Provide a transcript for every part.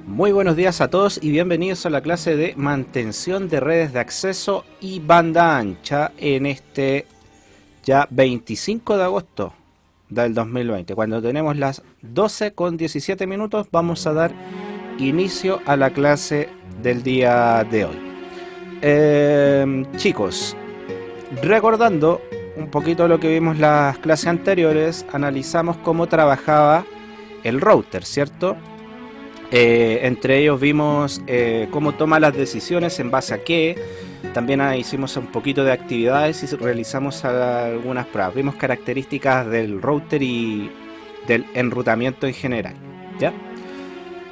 Muy buenos días a todos y bienvenidos a la clase de mantención de redes de acceso y banda ancha en este ya 25 de agosto del 2020. Cuando tenemos las 12:17 vamos a dar inicio a la clase del día de hoy. Chicos, recordando un poquito lo que vimos las clases anteriores, analizamos cómo trabajaba el router, ¿cierto? Entre ellos vimos cómo toma las decisiones en base a qué. También hicimos un poquito de actividades y realizamos algunas pruebas. Vimos características del router y del enrutamiento en general, ¿ya?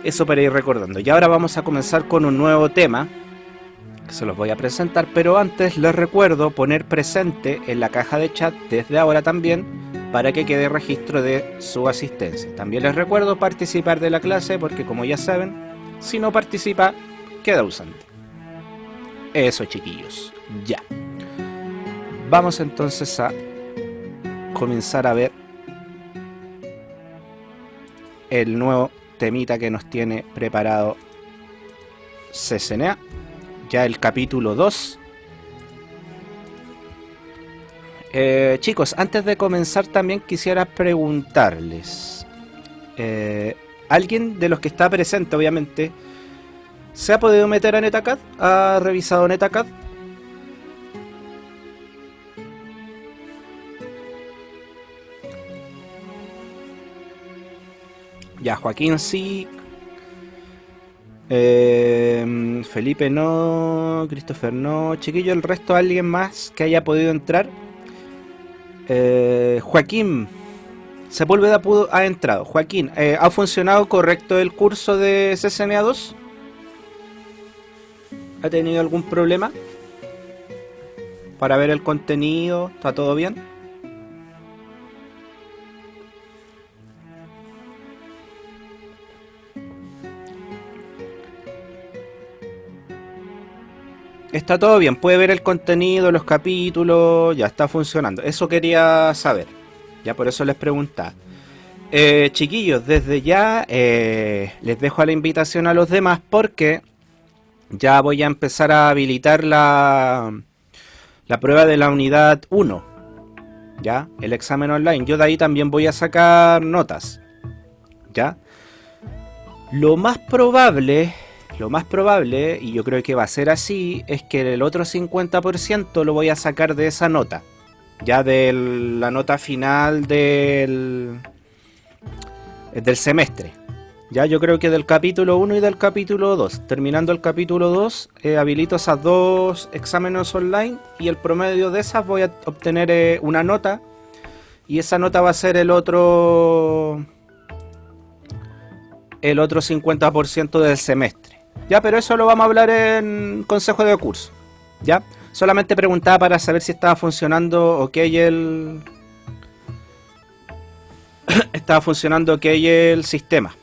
Eso para ir recordando. Y ahora vamos a comenzar con un nuevo tema que se los voy a presentar, pero antes les recuerdo poner presente en la caja de chat desde ahora también, para que quede registro de su asistencia. También les recuerdo participar de la clase, porque como ya saben, si no participa, queda ausente. Eso, chiquillos, ya. Vamos entonces a comenzar a ver el nuevo temita que nos tiene preparado CCNA. Ya el capítulo 2. Chicos, antes de comenzar también quisiera preguntarles, ¿alguien de los que está presente, obviamente, se ha podido meter a Netacad? ¿Ha revisado Netacad? Ya, Joaquín sí, Felipe no, Christopher no, chiquillo, el resto, ¿alguien más que haya podido entrar? Joaquín Sepúlveda ha entrado. Joaquín, ¿ha funcionado correcto el curso de CCNA 2? ¿Ha tenido algún problema para ver el contenido? ¿Está todo bien? Está todo bien, puede ver el contenido, los capítulos, ya está funcionando. Eso quería saber, ya por eso les preguntaba. Chiquillos, desde ya les dejo la invitación a los demás, porque ya voy a empezar a habilitar la prueba de la unidad 1, ya, el examen online. Yo de ahí también voy a sacar notas, ya. Lo más probable, y yo creo que va a ser así, es que el otro 50% lo voy a sacar de esa nota, ya de la nota final del semestre. Ya, yo creo que del capítulo 1 y del capítulo 2. Terminando el capítulo 2, habilito esas dos exámenes online y el promedio de esas voy a obtener una nota, y esa nota va a ser el otro 50% del semestre. Ya, pero eso lo vamos a hablar en consejo de curso. Ya, solamente preguntaba para saber si estaba funcionando ok el sistema.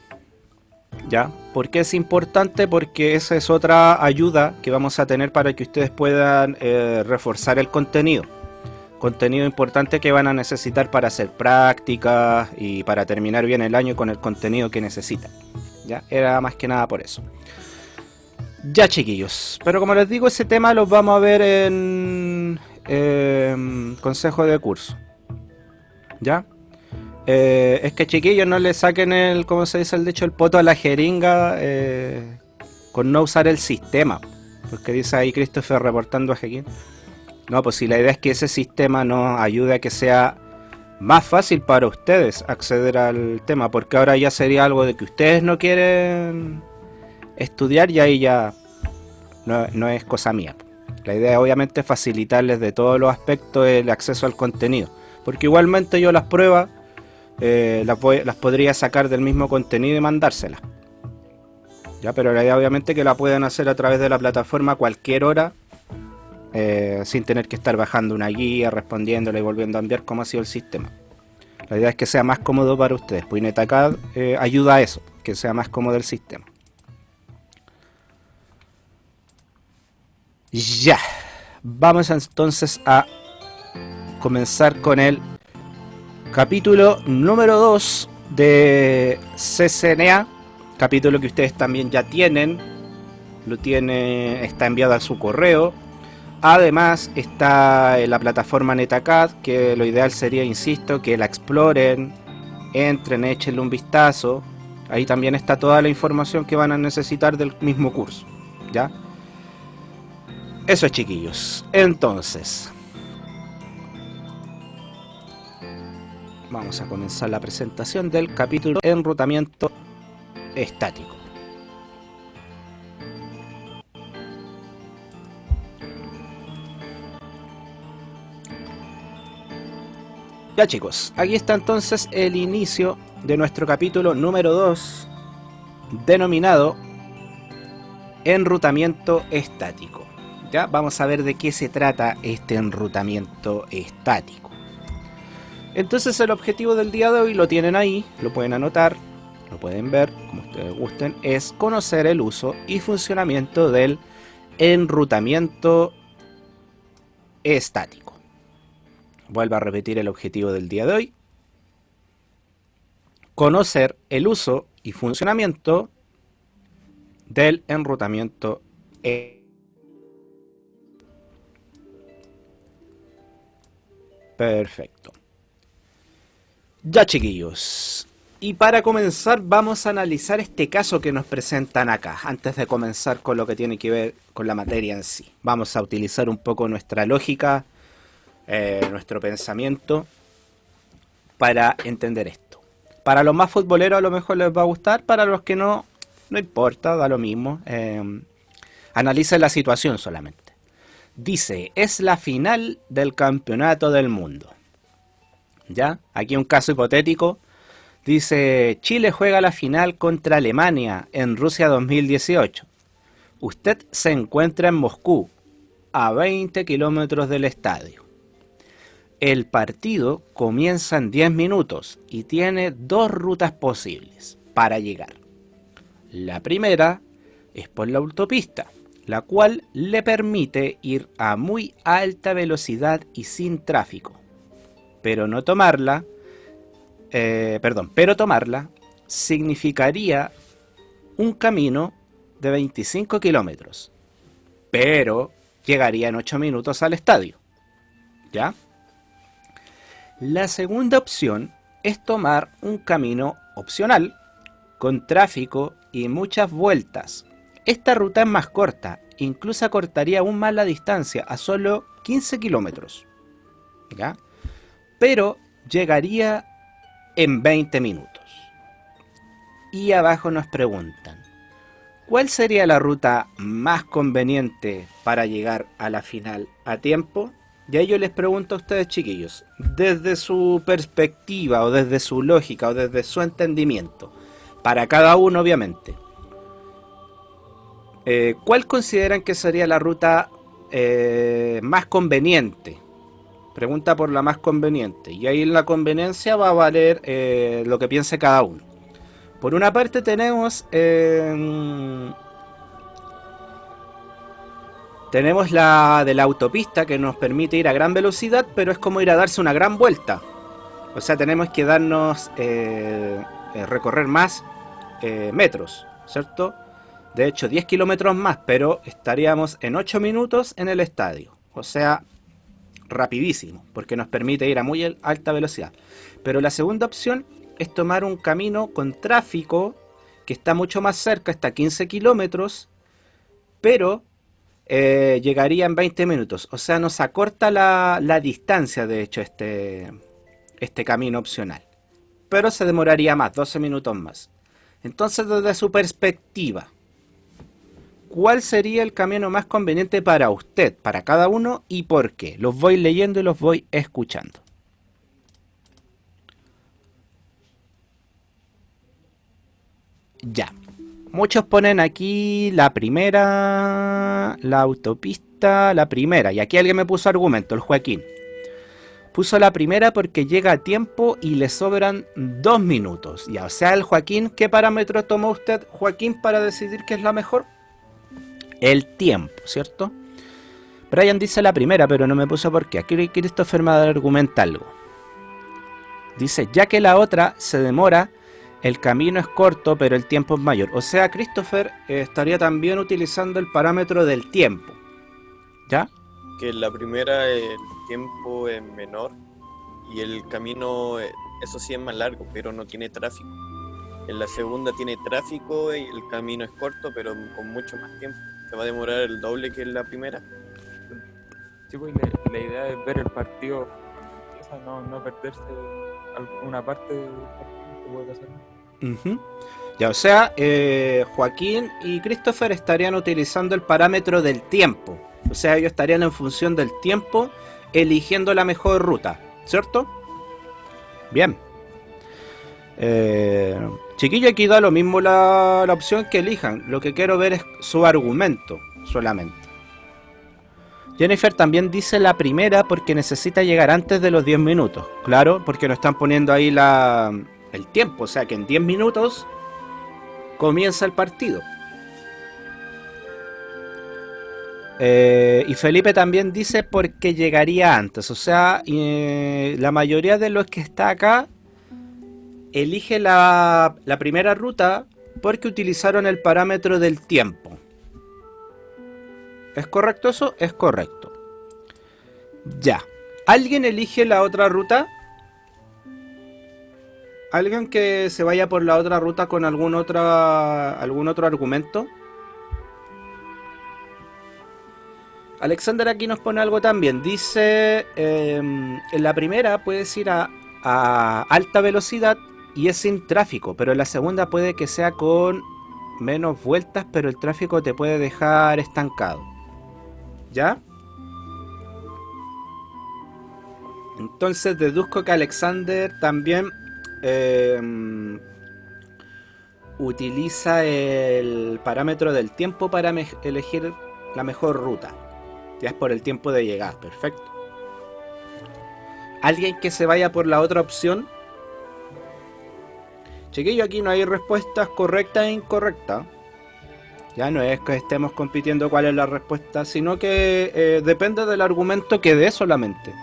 Ya, ¿por qué es importante? Porque esa es otra ayuda que vamos a tener para que ustedes puedan reforzar el contenido. Contenido importante que van a necesitar para hacer prácticas y para terminar bien el año con el contenido que necesitan. Ya, era más que nada por eso. Ya, chiquillos, pero como les digo, ese tema los vamos a ver en consejo de curso. ¿Ya? Es que, chiquillos, no le saquen el, ¿cómo se dice el dicho? El poto a la jeringa con no usar el sistema. Porque dice ahí Christopher reportando a Joaquín. No, pues si la idea es que ese sistema nos ayude a que sea más fácil para ustedes acceder al tema, porque ahora ya sería algo de que ustedes no quieren estudiar y ahí ya no es cosa mía. La idea obviamente es facilitarles de todos los aspectos el acceso al contenido, porque igualmente yo las pruebas las podría sacar del mismo contenido y mandárselas. Ya, pero la idea obviamente que la puedan hacer a través de la plataforma a cualquier hora, sin tener que estar bajando una guía, respondiéndola y volviendo a enviar, como ha sido el sistema. La idea es que sea más cómodo para ustedes, pues Netacad ayuda a eso, que sea más cómodo el sistema. Ya, vamos entonces a comenzar con el capítulo número 2 de CCNA, capítulo que ustedes también ya tienen, está enviado a su correo. Además está en la plataforma Netacad, que lo ideal sería, insisto, que la exploren, entren, échenle un vistazo. Ahí también está toda la información que van a necesitar del mismo curso, ¿ya? Eso es, chiquillos. Entonces, vamos a comenzar la presentación del capítulo enrutamiento estático. Ya, chicos, aquí está entonces el inicio de nuestro capítulo número 2, denominado enrutamiento estático. Ya vamos a ver de qué se trata este enrutamiento estático. Entonces el objetivo del día de hoy lo tienen ahí, lo pueden anotar, lo pueden ver, como ustedes gusten, es conocer el uso y funcionamiento del enrutamiento estático. Vuelvo a repetir el objetivo del día de hoy. Conocer el uso y funcionamiento del enrutamiento estático. Perfecto. Ya, chiquillos. Y para comenzar vamos a analizar este caso que nos presentan acá. Antes de comenzar con lo que tiene que ver con la materia en sí. Vamos a utilizar un poco nuestra lógica, nuestro pensamiento para entender esto. Para los más futboleros a lo mejor les va a gustar, para los que no, no importa, da lo mismo. Analicen la situación solamente. Dice, es la final del campeonato del mundo. ¿Ya? Aquí un caso hipotético. Dice, Chile juega la final contra Alemania en Rusia 2018. Usted se encuentra en Moscú, a 20 kilómetros del estadio. El partido comienza en 10 minutos y tiene dos rutas posibles para llegar. La primera es por la autopista, la cual le permite ir a muy alta velocidad y sin tráfico. Pero tomarla significaría un camino de 25 kilómetros, pero llegaría en 8 minutos al estadio. ¿Ya? La segunda opción es tomar un camino opcional, con tráfico y muchas vueltas. Esta ruta es más corta, incluso acortaría aún más la distancia a solo 15 kilómetros. ¿Ya? Pero llegaría en 20 minutos. Y abajo nos preguntan, ¿cuál sería la ruta más conveniente para llegar a la final a tiempo? Y ahí yo les pregunto a ustedes, chiquillos, desde su perspectiva o desde su lógica o desde su entendimiento, para cada uno obviamente, ¿cuál consideran que sería la ruta más conveniente? Pregunta por la más conveniente. Y ahí en la conveniencia va a valer lo que piense cada uno. Por una parte tenemos la de la autopista, que nos permite ir a gran velocidad, pero es como ir a darse una gran vuelta. O sea, tenemos que darnos recorrer más metros, ¿cierto? De hecho, 10 kilómetros más, pero estaríamos en 8 minutos en el estadio. O sea, rapidísimo, porque nos permite ir a muy alta velocidad. Pero la segunda opción es tomar un camino con tráfico que está mucho más cerca, está a 15 kilómetros, pero llegaría en 20 minutos. O sea, nos acorta la distancia, de hecho, este camino opcional. Pero se demoraría más, 12 minutos más. Entonces, desde su perspectiva, ¿cuál sería el camino más conveniente para usted, para cada uno, y por qué? Los voy leyendo y los voy escuchando. Ya. Muchos ponen aquí la primera, la autopista, la primera. Y aquí alguien me puso argumento, el Joaquín. Puso la primera porque llega a tiempo y le sobran 2 minutos. Ya, o sea, el Joaquín, ¿qué parámetro tomó usted, Joaquín, para decidir qué es la mejor? El tiempo, ¿cierto? Brian dice la primera, pero no me puso por qué. Aquí Christopher me argumenta algo. Dice, ya que la otra se demora El camino es corto, pero el tiempo es mayor. O sea, Christopher estaría también utilizando el parámetro del tiempo. ¿Ya? Que en la primera el tiempo es menor y el camino, eso sí es más largo, pero no tiene tráfico. En la segunda tiene tráfico y el camino es corto, pero con mucho más tiempo. Se va a demorar el doble que en la primera. Sí, pues la idea es ver el partido, empieza, no perderse alguna parte del partido que puede pasar. Ujú. Ya, o sea, Joaquín y Christopher estarían utilizando el parámetro del tiempo. O sea, ellos estarían en función del tiempo eligiendo la mejor ruta, ¿cierto? Bien. Chiquillo, aquí da lo mismo la opción que elijan. Lo que quiero ver es su argumento solamente. Jennifer también dice la primera porque necesita llegar antes de los 10 minutos. Claro, porque nos están poniendo ahí el tiempo. O sea que en 10 minutos comienza el partido. Y Felipe también dice porque llegaría antes. O sea, la mayoría de los que está acá elige la primera ruta porque utilizaron el parámetro del tiempo. ¿Es correcto eso? Es correcto. Ya. ¿Alguien elige la otra ruta? ¿Alguien que se vaya por la otra ruta con algún otro argumento? Alexander aquí nos pone algo también. Dice, en la primera puedes ir a alta velocidad y es sin tráfico, pero en la segunda puede que sea con menos vueltas, pero el tráfico te puede dejar estancado. ¿Ya? Entonces deduzco que Alexander también utiliza el parámetro del tiempo para elegir la mejor ruta. Ya es por el tiempo de llegada, perfecto. ¿Alguien que se vaya por la otra opción? Chiquillo, aquí no hay respuestas correctas e incorrectas. Ya no es que estemos compitiendo cuál es la respuesta, sino que depende del argumento que dé solamente.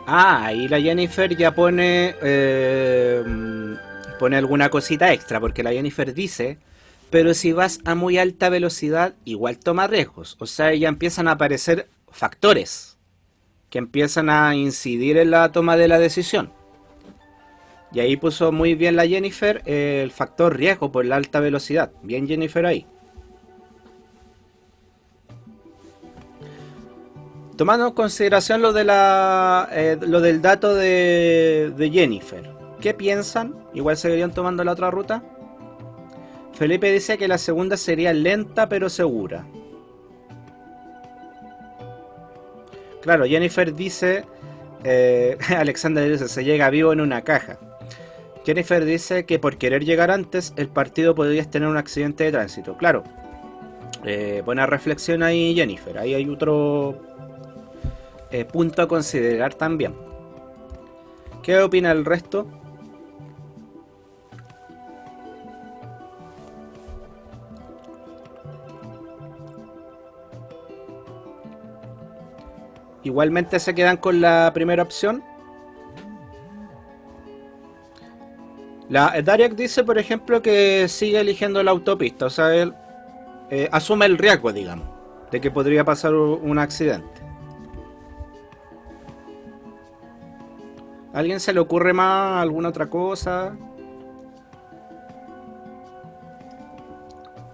Ah, ahí la Jennifer ya pone alguna cosita extra, porque la Jennifer dice, pero si vas a muy alta velocidad, igual toma riesgos. O sea, ya empiezan a aparecer factores que empiezan a incidir en la toma de la decisión. Y ahí puso muy bien la Jennifer el factor riesgo por la alta velocidad. Bien Jennifer ahí. Tomando en consideración lo del dato de Jennifer, ¿qué piensan? ¿Igual seguirían tomando la otra ruta? Felipe dice que la segunda sería lenta pero segura. Claro, Jennifer dice... Alexander dice, se llega vivo en una caja. Jennifer dice que por querer llegar antes, el partido podría tener un accidente de tránsito. Claro. Buena reflexión ahí, Jennifer. Ahí hay otro... punto a considerar también. ¿Qué opina el resto? Igualmente se quedan con la primera opción. Dariak dice, por ejemplo, que sigue eligiendo la autopista. O sea, él asume el riesgo, digamos, de que podría pasar un accidente. ¿A alguien se le ocurre más alguna otra cosa?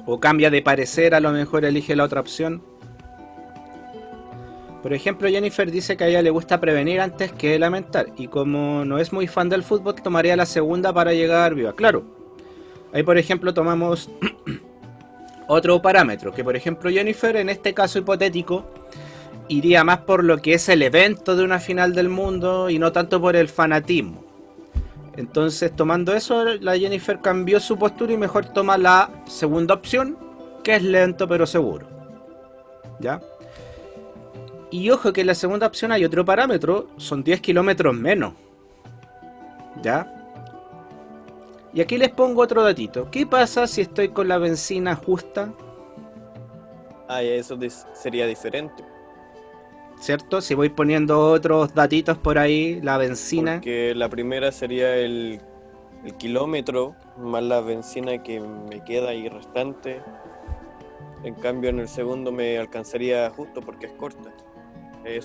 ¿O cambia de parecer, a lo mejor elige la otra opción? Por ejemplo, Jennifer dice que a ella le gusta prevenir antes que lamentar. Y como no es muy fan del fútbol, tomaría la segunda para llegar viva. Claro. Ahí, por ejemplo, tomamos otro parámetro. Que, por ejemplo, Jennifer, en este caso hipotético, iría más por lo que es el evento de una final del mundo y no tanto por el fanatismo. Entonces, tomando eso, la Jennifer cambió su postura y mejor toma la segunda opción, que es lento pero seguro. ¿Ya? Y ojo que en la segunda opción hay otro parámetro, son 10 kilómetros menos. ¿Ya? Y aquí les pongo otro datito. ¿Qué pasa si estoy con la benzina justa? Ah, ya eso sería diferente. ¿Cierto? Si voy poniendo otros datitos por ahí, la benzina. Porque la primera sería el kilómetro más la benzina que me queda ahí restante. En cambio, en el segundo me alcanzaría justo porque es corta.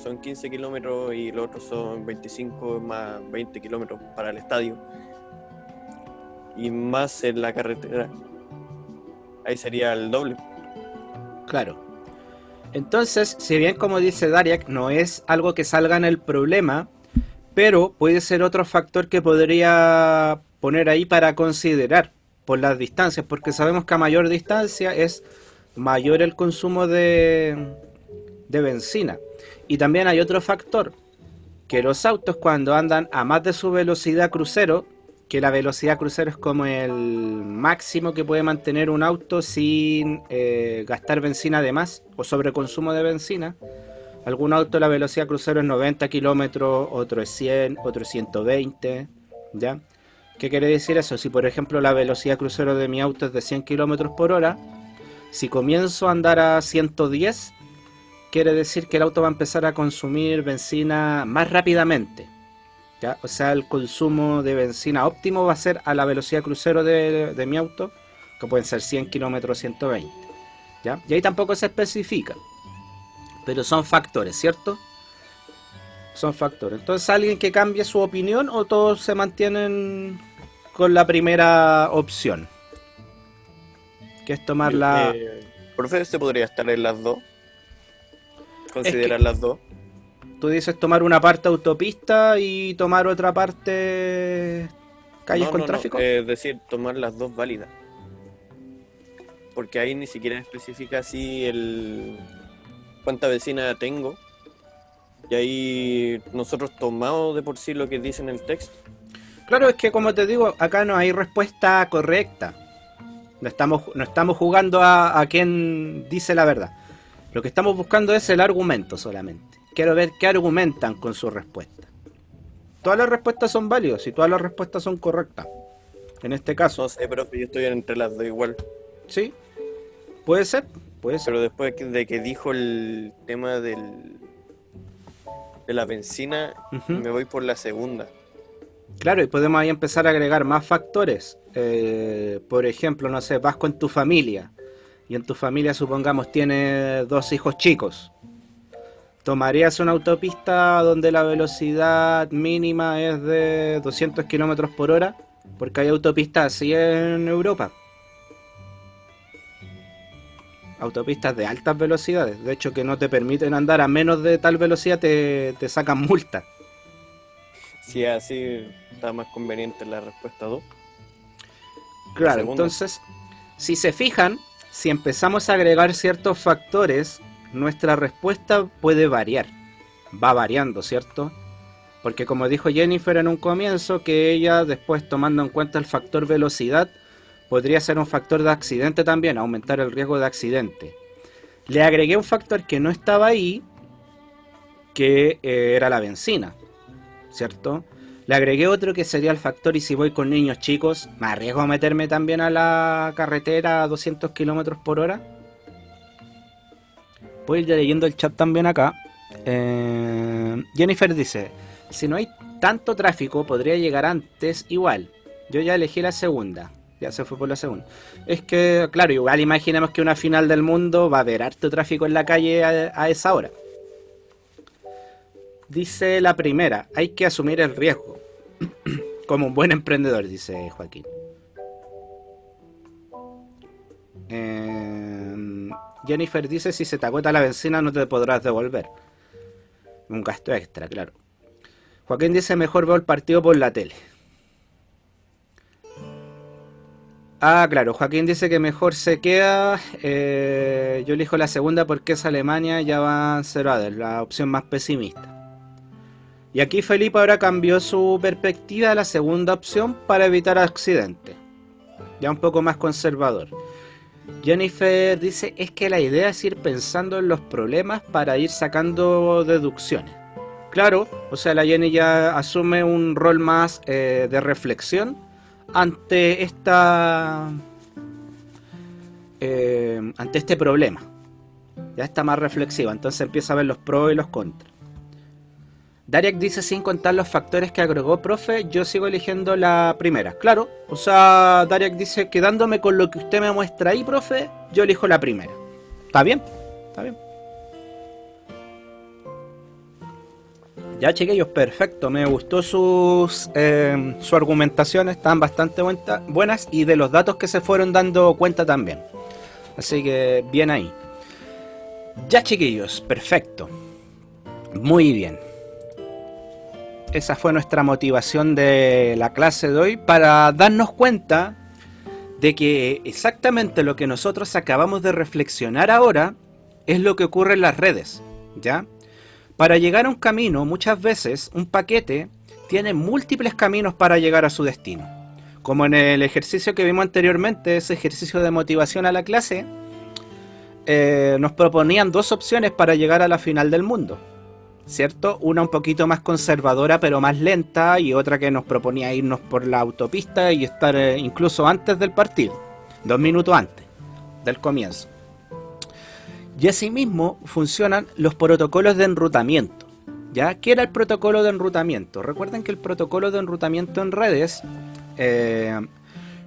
Son 15 kilómetros y los otros son 25 más 20 kilómetros para el estadio. Y más en la carretera. Ahí sería el doble. Claro. Entonces, si bien como dice Dariak, no es algo que salga en el problema, pero puede ser otro factor que podría poner ahí para considerar por las distancias, porque sabemos que a mayor distancia es mayor el consumo de benzina. Y también hay otro factor, que los autos cuando andan a más de su velocidad crucero, que la velocidad crucero es como el máximo que puede mantener un auto sin gastar benzina de más o sobreconsumo de benzina. Algún auto la velocidad crucero es 90 kilómetros, otro es 100, otro es 120, ¿ya? ¿Qué quiere decir eso? Si por ejemplo la velocidad crucero de mi auto es de 100 kilómetros por hora, si comienzo a andar a 110, quiere decir que el auto va a empezar a consumir benzina más rápidamente, ¿ya? O sea, el consumo de benzina óptimo va a ser a la velocidad crucero de mi auto, que pueden ser 100 kilómetros, 120, ¿ya? Y ahí tampoco se especifica, pero son factores, ¿cierto? Son factores. Entonces, ¿alguien que cambie su opinión o todos se mantienen con la primera opción? Que es tomar la... Profe, ¿se podría estar en las dos? Considerar que- las dos. Tú dices tomar una parte autopista y tomar otra parte calles con tráfico. Es decir, tomar las dos válidas. Porque ahí ni siquiera especifica así cuánta vecina tengo. Y ahí nosotros tomamos de por sí lo que dice en el texto. Claro, es que como te digo, acá no hay respuesta correcta. No estamos jugando a quien dice la verdad. Lo que estamos buscando es el argumento solamente. Quiero ver qué argumentan con su respuesta. Todas las respuestas son válidas y todas las respuestas son correctas. En este caso, No sé, profe, yo estoy entre las dos igual. ¿sí? Puede ser, puede ser. Pero después de que dijo el tema de la benzina, Ujú. me voy por la segunda. Claro, y podemos ahí empezar a agregar más factores. Por ejemplo, no sé, vas con tu familia y en tu familia supongamos tienes 2 hijos chicos. ¿Tomarías una autopista donde la velocidad mínima es de 200 kilómetros por hora? Porque hay autopistas así en Europa. Autopistas de altas velocidades. De hecho, que no te permiten andar a menos de tal velocidad, te sacan multa. Si es así, está más conveniente la respuesta 2. Claro, segunda. entonces, si se fijan, si empezamos a agregar ciertos factores, nuestra respuesta puede variar. Va variando, ¿cierto? Porque como dijo Jennifer en un comienzo, que ella después tomando en cuenta el factor velocidad, podría ser un factor de accidente también, aumentar el riesgo de accidente. Le agregué un factor que no estaba ahí, que era la benzina, ¿cierto? Le agregué otro que sería el factor y si voy con niños chicos, ¿me arriesgo a meterme también a la carretera a 200 kilómetros por hora? Voy a ir leyendo el chat también acá. Jennifer dice, si no hay tanto tráfico, podría llegar antes igual. Yo ya elegí la segunda. Ya se fue por la segunda. Es que, claro, igual imaginemos que una final del mundo va a haber harto tráfico en la calle a esa hora. Dice la primera, hay que asumir el riesgo. Como un buen emprendedor, dice Joaquín. Jennifer dice, si se te agota la benzina no te podrás devolver. Un gasto extra, claro. Joaquín dice, mejor veo el partido por la tele. Ah, claro, Joaquín dice que mejor se queda. Yo elijo la segunda porque es Alemania, ya van 0-0, la opción más pesimista. Y aquí Felipe ahora cambió su perspectiva a la segunda opción para evitar accidentes. Ya un poco más conservador. Jennifer dice, es que la idea es ir pensando en los problemas para ir sacando deducciones. Claro, o sea, la Jenny ya asume un rol más de reflexión ante ante este problema. Ya está más reflexiva, entonces empieza a ver los pros y los contras. Dariak dice, sin contar los factores que agregó, profe, yo sigo eligiendo la primera. Claro, o sea, Dariak dice, quedándome con lo que usted me muestra ahí, profe, yo elijo la primera. ¿Está bien? Está bien. Ya, chiquillos, perfecto. Me gustó su argumentación, están bastante buenas, y de los datos que se fueron dando cuenta también. Así que bien ahí. Ya, chiquillos, perfecto. Muy bien. Esa fue nuestra motivación de la clase de hoy, para darnos cuenta de que exactamente lo que nosotros acabamos de reflexionar ahora es lo que ocurre en las redes, ¿ya? Para llegar a un camino, muchas veces un paquete tiene múltiples caminos para llegar a su destino. Como en el ejercicio que vimos anteriormente, ese ejercicio de motivación a la clase, nos proponían dos opciones para llegar a la final del mundo, ¿cierto? Una un poquito más conservadora pero más lenta, y otra que nos proponía irnos por la autopista y estar incluso antes del partido, 2 minutos antes del comienzo. Y asimismo funcionan los protocolos de enrutamiento, ¿ya? ¿Qué era el protocolo de enrutamiento? Recuerden que el protocolo de enrutamiento en redes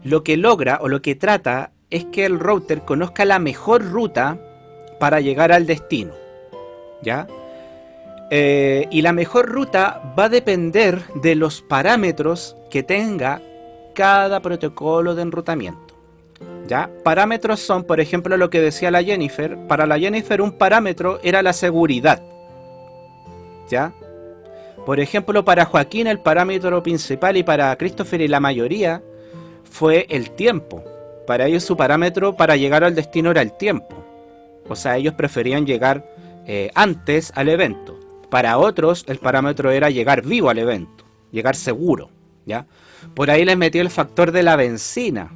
lo que logra o lo que trata es que el router conozca la mejor ruta para llegar al destino, ¿ya? Y la mejor ruta va a depender de los parámetros que tenga cada protocolo de enrutamiento, ¿ya? Parámetros son, por ejemplo, lo que decía la Jennifer. Para la Jennifer un parámetro era la seguridad, ¿ya? Por ejemplo, para Joaquín el parámetro principal, y para Christopher y la mayoría, fue el tiempo. Para ellos su parámetro para llegar al destino era el tiempo. O sea, ellos preferían llegar antes al evento. Para otros el parámetro era llegar vivo al evento, llegar seguro, ¿ya? Por ahí les metió el factor de la benzina,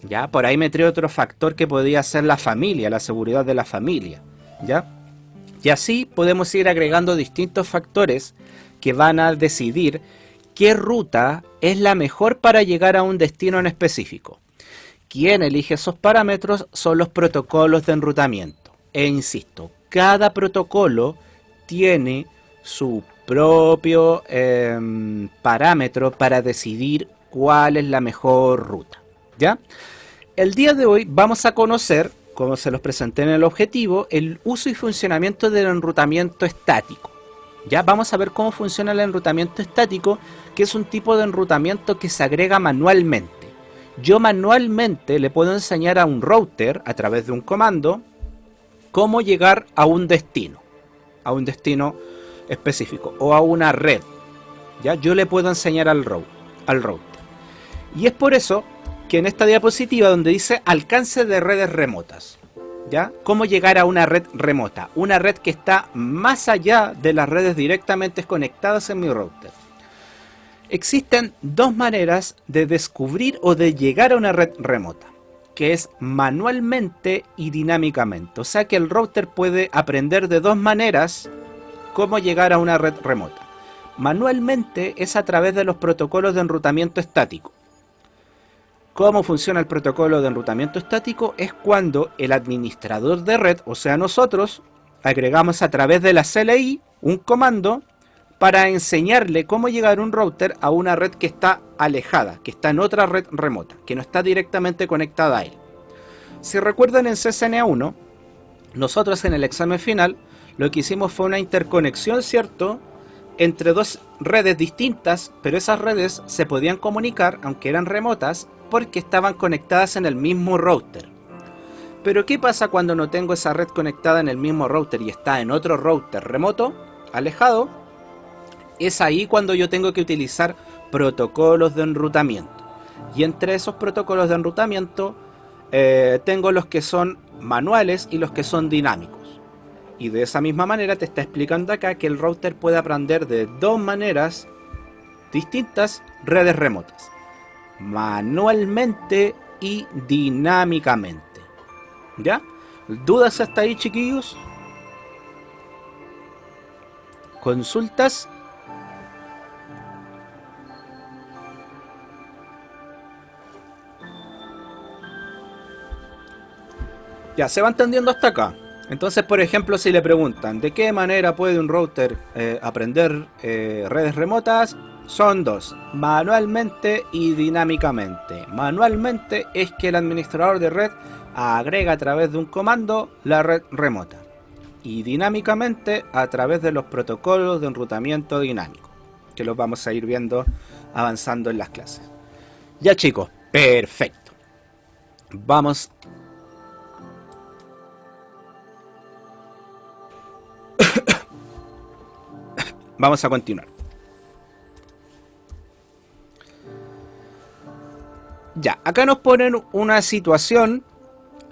¿ya? Por ahí metió otro factor que podía ser la familia, la seguridad de la familia, ¿ya? Y así podemos ir agregando distintos factores que van a decidir qué ruta es la mejor para llegar a un destino en específico. Quien elige esos parámetros son los protocolos de enrutamiento. E insisto, cada protocolo tiene su propio parámetro para decidir cuál es la mejor ruta, ¿ya? El día de hoy vamos a conocer, como se los presenté en el objetivo, el uso y funcionamiento del enrutamiento estático. Ya vamos a ver cómo funciona el enrutamiento estático, que es un tipo de enrutamiento que se agrega manualmente. Yo manualmente le puedo enseñar a un router, a través de un comando, cómo llegar a un destino específico, o a una red, ¿ya? Yo le puedo enseñar al router. Y es por eso que en esta diapositiva donde dice alcance de redes remotas, ¿ya? Cómo llegar a una red remota, una red que está más allá de las redes directamente conectadas en mi router. Existen dos maneras de descubrir o de llegar a una red remota, que es manualmente y dinámicamente. O sea que el router puede aprender de dos maneras cómo llegar a una red remota. Manualmente es a través de los protocolos de enrutamiento estático. ¿Cómo funciona el protocolo de enrutamiento estático? Es cuando el administrador de red, o sea nosotros, agregamos a través de la CLI un comando para enseñarle cómo llegar un router a una red que está alejada, que está en otra red remota, que no está directamente conectada a él. Si recuerdan, en CCNA1, nosotros en el examen final lo que hicimos fue una interconexión, ¿cierto?, entre dos redes distintas, pero esas redes se podían comunicar, aunque eran remotas, porque estaban conectadas en el mismo router. Pero ¿qué pasa cuando no tengo esa red conectada en el mismo router y está en otro router remoto, alejado? Es ahí cuando yo tengo que utilizar protocolos de enrutamiento. Y entre esos protocolos de enrutamiento tengo los que son manuales y los que son dinámicos. Y de esa misma manera te está explicando acá que el router puede aprender de dos maneras distintas redes remotas: manualmente y dinámicamente. ¿Ya? ¿Dudas hasta ahí, chiquillos? ¿Consultas? Ya, se va entendiendo hasta acá. Entonces, por ejemplo, si le preguntan ¿de qué manera puede un router aprender redes remotas? Son dos, manualmente y dinámicamente. Manualmente es que el administrador de red agrega a través de un comando la red remota. Y dinámicamente a través de los protocolos de enrutamiento dinámico, que los vamos a ir viendo avanzando en las clases. Ya chicos, perfecto. Vamos. Vamos a continuar. Ya, acá nos ponen una situación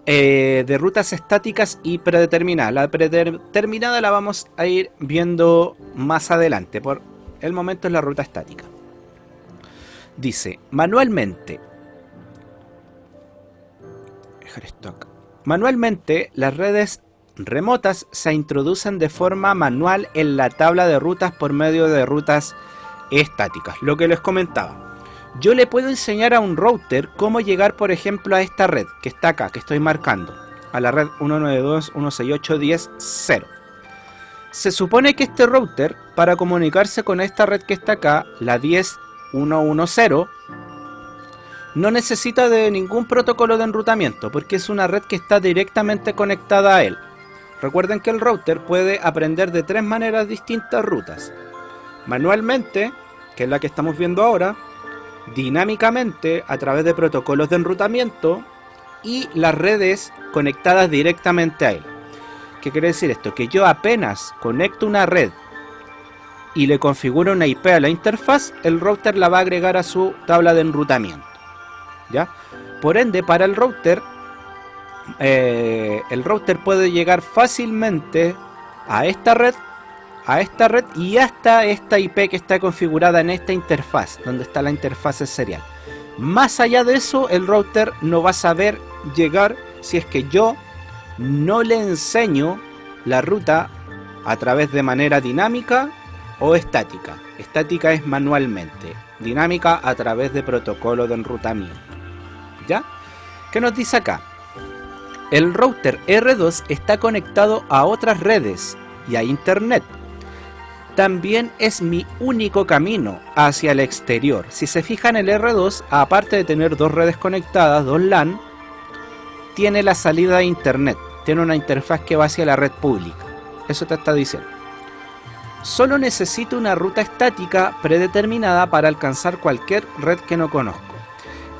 de rutas estáticas y predeterminadas. La predeterminada la vamos a ir viendo más adelante. Por el momento es la ruta estática. Dice, manualmente. Dejar esto acá. Manualmente, las redes remotas se introducen de forma manual en la tabla de rutas por medio de rutas estáticas. Lo que les comentaba. Yo le puedo enseñar a un router cómo llegar, por ejemplo, a esta red que está acá, que estoy marcando, a la red 192.168.10.0. Se supone que este router, para comunicarse con esta red que está acá, la 10.1.1.0, no necesita de ningún protocolo de enrutamiento, porque es una red que está directamente conectada a él. Recuerden que el router puede aprender de tres maneras distintas rutas. Manualmente, que es la que estamos viendo ahora, dinámicamente a través de protocolos de enrutamiento y las redes conectadas directamente a él. ¿Qué quiere decir esto? Que yo apenas conecto una red y le configuro una IP a la interfaz, el router la va a agregar a su tabla de enrutamiento. ¿Ya? Por ende, para el router puede llegar fácilmente a esta red y hasta esta IP que está configurada en esta interfaz, donde está la interfaz serial. Más allá de eso, el router no va a saber llegar si es que yo no le enseño la ruta a través de manera dinámica o estática. Estática es manualmente, dinámica a través de protocolo de enrutamiento. ¿Ya? ¿Qué nos dice acá? El router R2 está conectado a otras redes y a internet. También es mi único camino hacia el exterior. Si se fijan, el R2, aparte de tener dos redes conectadas, dos LAN, tiene la salida de internet. Tiene una interfaz que va hacia la red pública. Eso te está diciendo. Solo necesito una ruta estática predeterminada para alcanzar cualquier red que no conozco.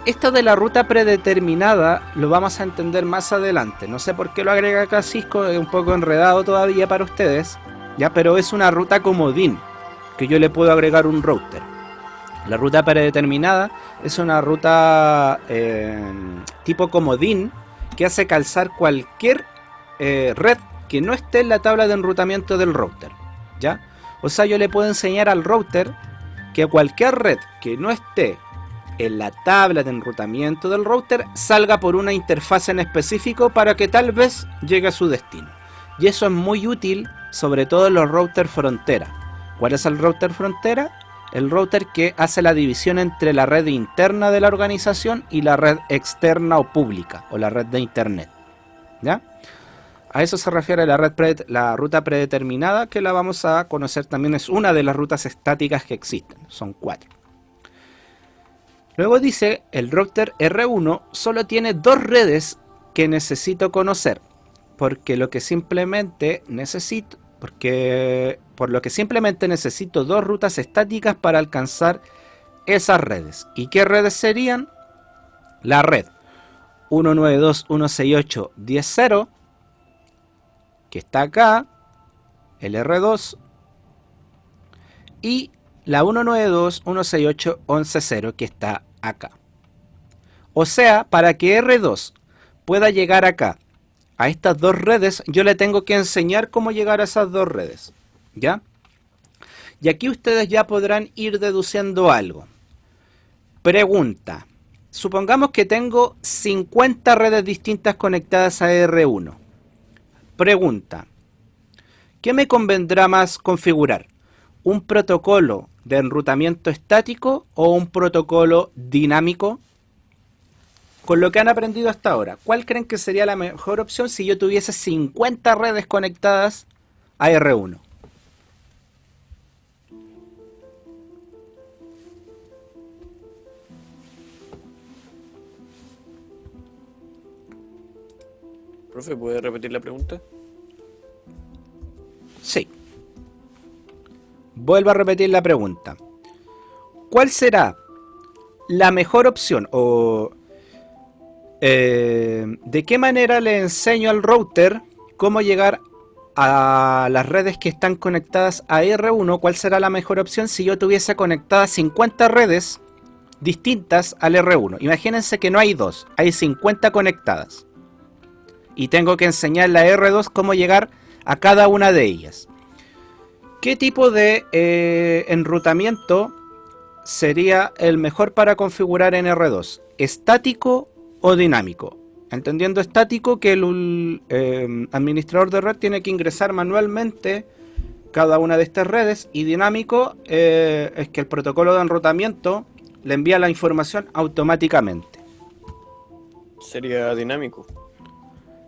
Esto de la ruta predeterminada lo vamos a entender más adelante. No sé por qué lo agrega acá Cisco, es un poco enredado todavía para ustedes. Ya, pero es una ruta comodín que yo le puedo agregar un router. La ruta predeterminada es una ruta tipo comodín que hace calzar cualquier red que no esté en la tabla de enrutamiento del router. ¿Ya? O sea, yo le puedo enseñar al router que cualquier red que no esté en la tabla de enrutamiento del router salga por una interfaz en específico para que tal vez llegue a su destino. Y eso es muy útil, sobre todo en los routers frontera. ¿Cuál es el router frontera? El router que hace la división entre la red interna de la organización y la red externa o pública, o la red de internet. ¿Ya? A eso se refiere la ruta predeterminada, que la vamos a conocer también. Es una de las rutas estáticas que existen. Son 4. Luego dice, el router R1 solo tiene dos redes que necesito conocer. Por lo que simplemente necesito dos rutas estáticas para alcanzar esas redes. ¿Y qué redes serían? La red 192.168.10.0, que está acá, el R2, y la 192.168.11.0, que está acá. O sea, para que R2 pueda llegar acá a estas dos redes, yo le tengo que enseñar cómo llegar a esas dos redes. ¿Ya? Y aquí ustedes ya podrán ir deduciendo algo. Pregunta. Supongamos que tengo 50 redes distintas conectadas a R1. Pregunta. ¿Qué me convendrá más configurar? ¿Un protocolo de enrutamiento estático o un protocolo dinámico? con lo que han aprendido hasta ahora, ¿cuál creen que sería la mejor opción si yo tuviese 50 redes conectadas a R1? Profe, ¿puede repetir la pregunta? Sí. Vuelvo a repetir la pregunta. ¿Cuál será la mejor opción o de qué manera le enseño al router cómo llegar a las redes que están conectadas a R1? ¿Cuál será la mejor opción si yo tuviese conectadas 50 redes distintas al R1? Imagínense que no hay dos, hay 50 conectadas. Y tengo que enseñarle a R2 cómo llegar a cada una de ellas. ¿Qué tipo de enrutamiento sería el mejor para configurar en R2? ¿Estático o dinámico? Entendiendo estático que el administrador de red tiene que ingresar manualmente cada una de estas redes, y dinámico es que el protocolo de enrutamiento le envía la información automáticamente. Sería dinámico,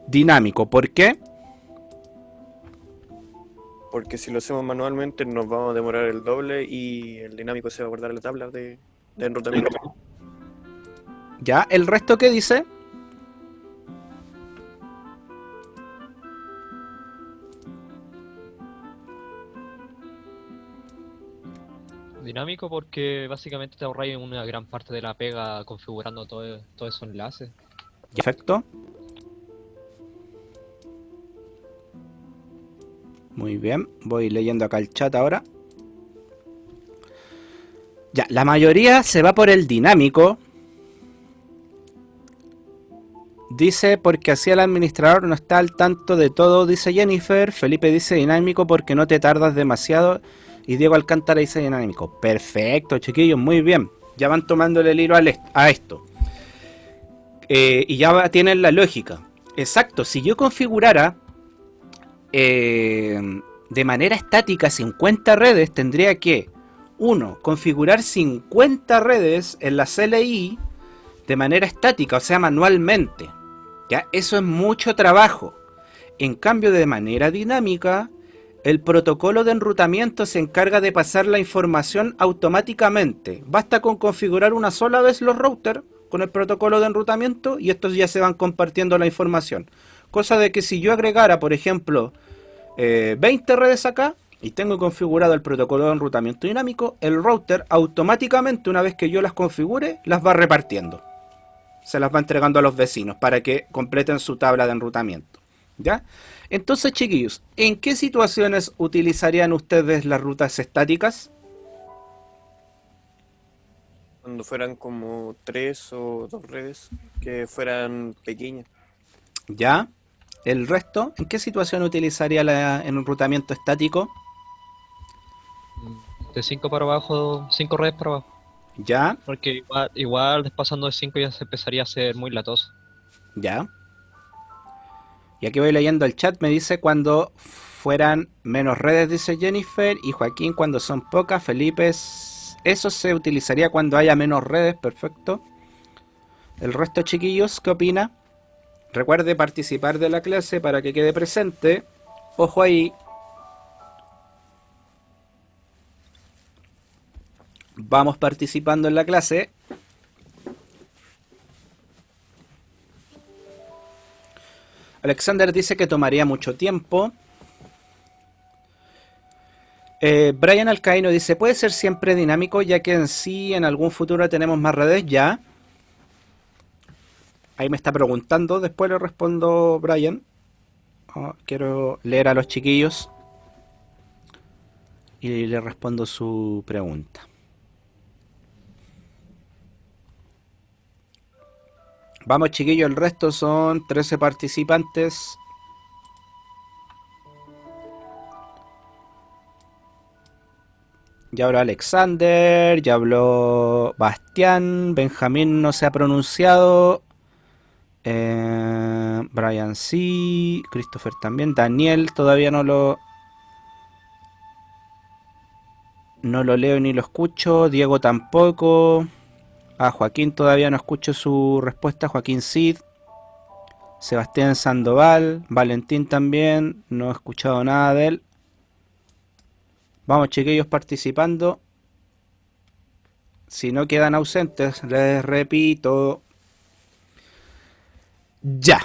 Dinámico, ¿por qué? porque si lo hacemos manualmente nos vamos a demorar el doble y el dinámico se va a guardar en la tabla de enrutamiento. ¿Ya? ¿El resto qué dice? Dinámico porque básicamente te ahorráis una gran parte de la pega configurando todos esos enlaces. Perfecto. Muy bien, voy leyendo acá el chat ahora. Ya, la mayoría se va por el dinámico. Dice porque así el administrador no está al tanto de todo, dice Jennifer. Felipe dice dinámico porque no te tardas demasiado. Y Diego Alcántara dice dinámico. Perfecto, chiquillos, muy bien. Ya van tomándole el hilo a esto. Y ya tienen la lógica. Exacto, si yo configurara de manera estática 50 redes, tendría que 1. Configurar 50 redes en la CLI de manera estática, o sea, manualmente. ¿Ya? Eso es mucho trabajo. En cambio, de manera dinámica, el protocolo de enrutamiento se encarga de pasar la información automáticamente. Basta con configurar una sola vez los routers con el protocolo de enrutamiento y estos ya se van compartiendo la información. Cosa de que si yo agregara, por ejemplo, 20 redes acá y tengo configurado el protocolo de enrutamiento dinámico, el router automáticamente, una vez que yo las configure, las va repartiendo. Se las va entregando a los vecinos para que completen su tabla de enrutamiento. ¿Ya? Entonces, chiquillos, ¿en qué situaciones utilizarían ustedes las rutas estáticas? Cuando fueran como 3 o 2 redes que fueran pequeñas. ¿Ya? ¿El resto? ¿En qué situación utilizaría el enrutamiento estático? De 5 para abajo, 5 redes para abajo. ¿Ya? Porque igual pasando de 5 ya se empezaría a ser muy latoso. ¿Ya? Y aquí voy leyendo el chat, me dice cuando fueran menos redes, dice Jennifer, y Joaquín cuando son pocas, Felipe, eso se utilizaría cuando haya menos redes, perfecto. El resto, chiquillos, ¿qué opina? Recuerde participar de la clase para que quede presente. Ojo ahí. Vamos participando en la clase. Alexander dice que tomaría mucho tiempo. Brian Alcaíno dice, ¿puede ser siempre dinámico ya que en sí en algún futuro tenemos más redes? Ya. Ahí me está preguntando, después le respondo Brian. Quiero leer a los chiquillos y le respondo su pregunta. Vamos, chiquillos, el resto son 13 participantes. Ya habló Alexander, ya habló Bastián, Benjamín no se ha pronunciado, Brian sí, Christopher también, Daniel todavía no lo leo ni lo escucho, Diego tampoco, A Joaquín todavía no escucho su respuesta. Joaquín Cid. Sebastián Sandoval. Valentín también. No he escuchado nada de él. Vamos, chiquillos, participando. Si no quedan ausentes, les repito. Ya.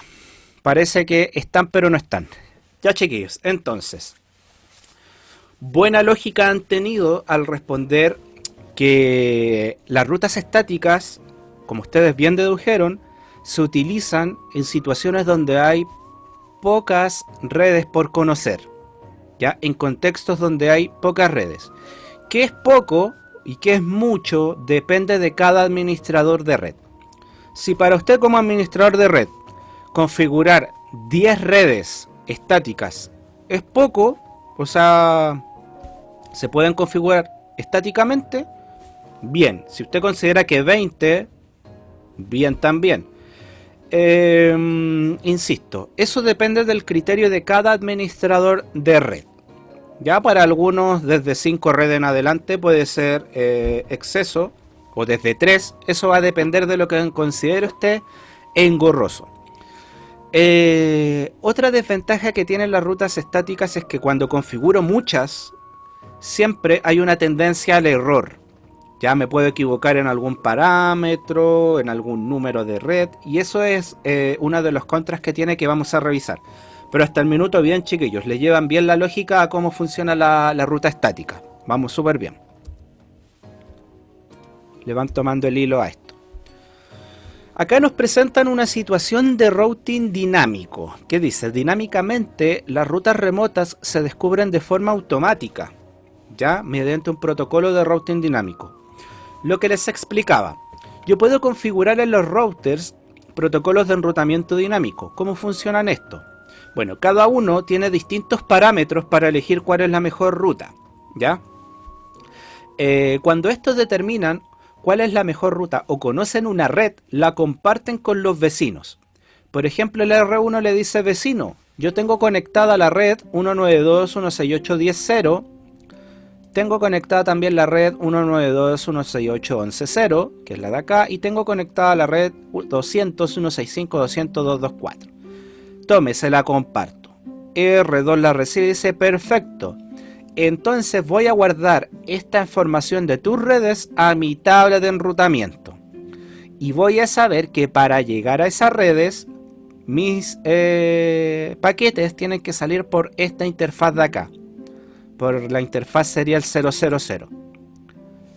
Parece que están, pero no están. Ya, chiquillos. Entonces, buena lógica han tenido al responder que las rutas estáticas, como ustedes bien dedujeron, se utilizan en situaciones donde hay pocas redes por conocer, ¿ya? En contextos donde hay pocas redes. ¿Qué es poco y qué es mucho? Depende de cada administrador de red. Si para usted como administrador de red configurar 10 redes estáticas es poco, o sea, se pueden configurar estáticamente, bien. Si usted considera que 20, bien también. Insisto, eso depende del criterio de cada administrador de red. Ya para algunos desde 5 redes en adelante puede ser exceso, o desde 3, eso va a depender de lo que considere usted engorroso. Otra desventaja que tienen las rutas estáticas es que cuando configuro muchas, siempre hay una tendencia al error. Ya me puedo equivocar en algún parámetro, en algún número de red, y eso es uno de los contras que tiene, que vamos a revisar. Pero hasta el minuto bien, chiquillos, le llevan bien la lógica a cómo funciona la ruta estática. Vamos súper bien. Le van tomando el hilo a esto. Acá nos presentan una situación de routing dinámico. ¿Qué dice? Dinámicamente, las rutas remotas se descubren de forma automática, ya mediante un protocolo de routing dinámico. Lo que les explicaba, yo puedo configurar en los routers protocolos de enrutamiento dinámico. ¿Cómo funcionan esto? Bueno, cada uno tiene distintos parámetros para elegir cuál es la mejor ruta, ¿ya? Cuando estos determinan cuál es la mejor ruta o conocen una red, la comparten con los vecinos. Por ejemplo, el R1 le dice: vecino, yo tengo conectada la red 192.168.10.0, tengo conectada también la red 192.168.11.0, que es la de acá, y tengo conectada la red 200.165.200.224. Tome, se la comparto. R2 la recibe y dice: perfecto. Entonces voy a guardar esta información de tus redes a mi tabla de enrutamiento. Y voy a saber que para llegar a esas redes, mis paquetes tienen que salir por esta interfaz de acá. Por la interfaz serial 000.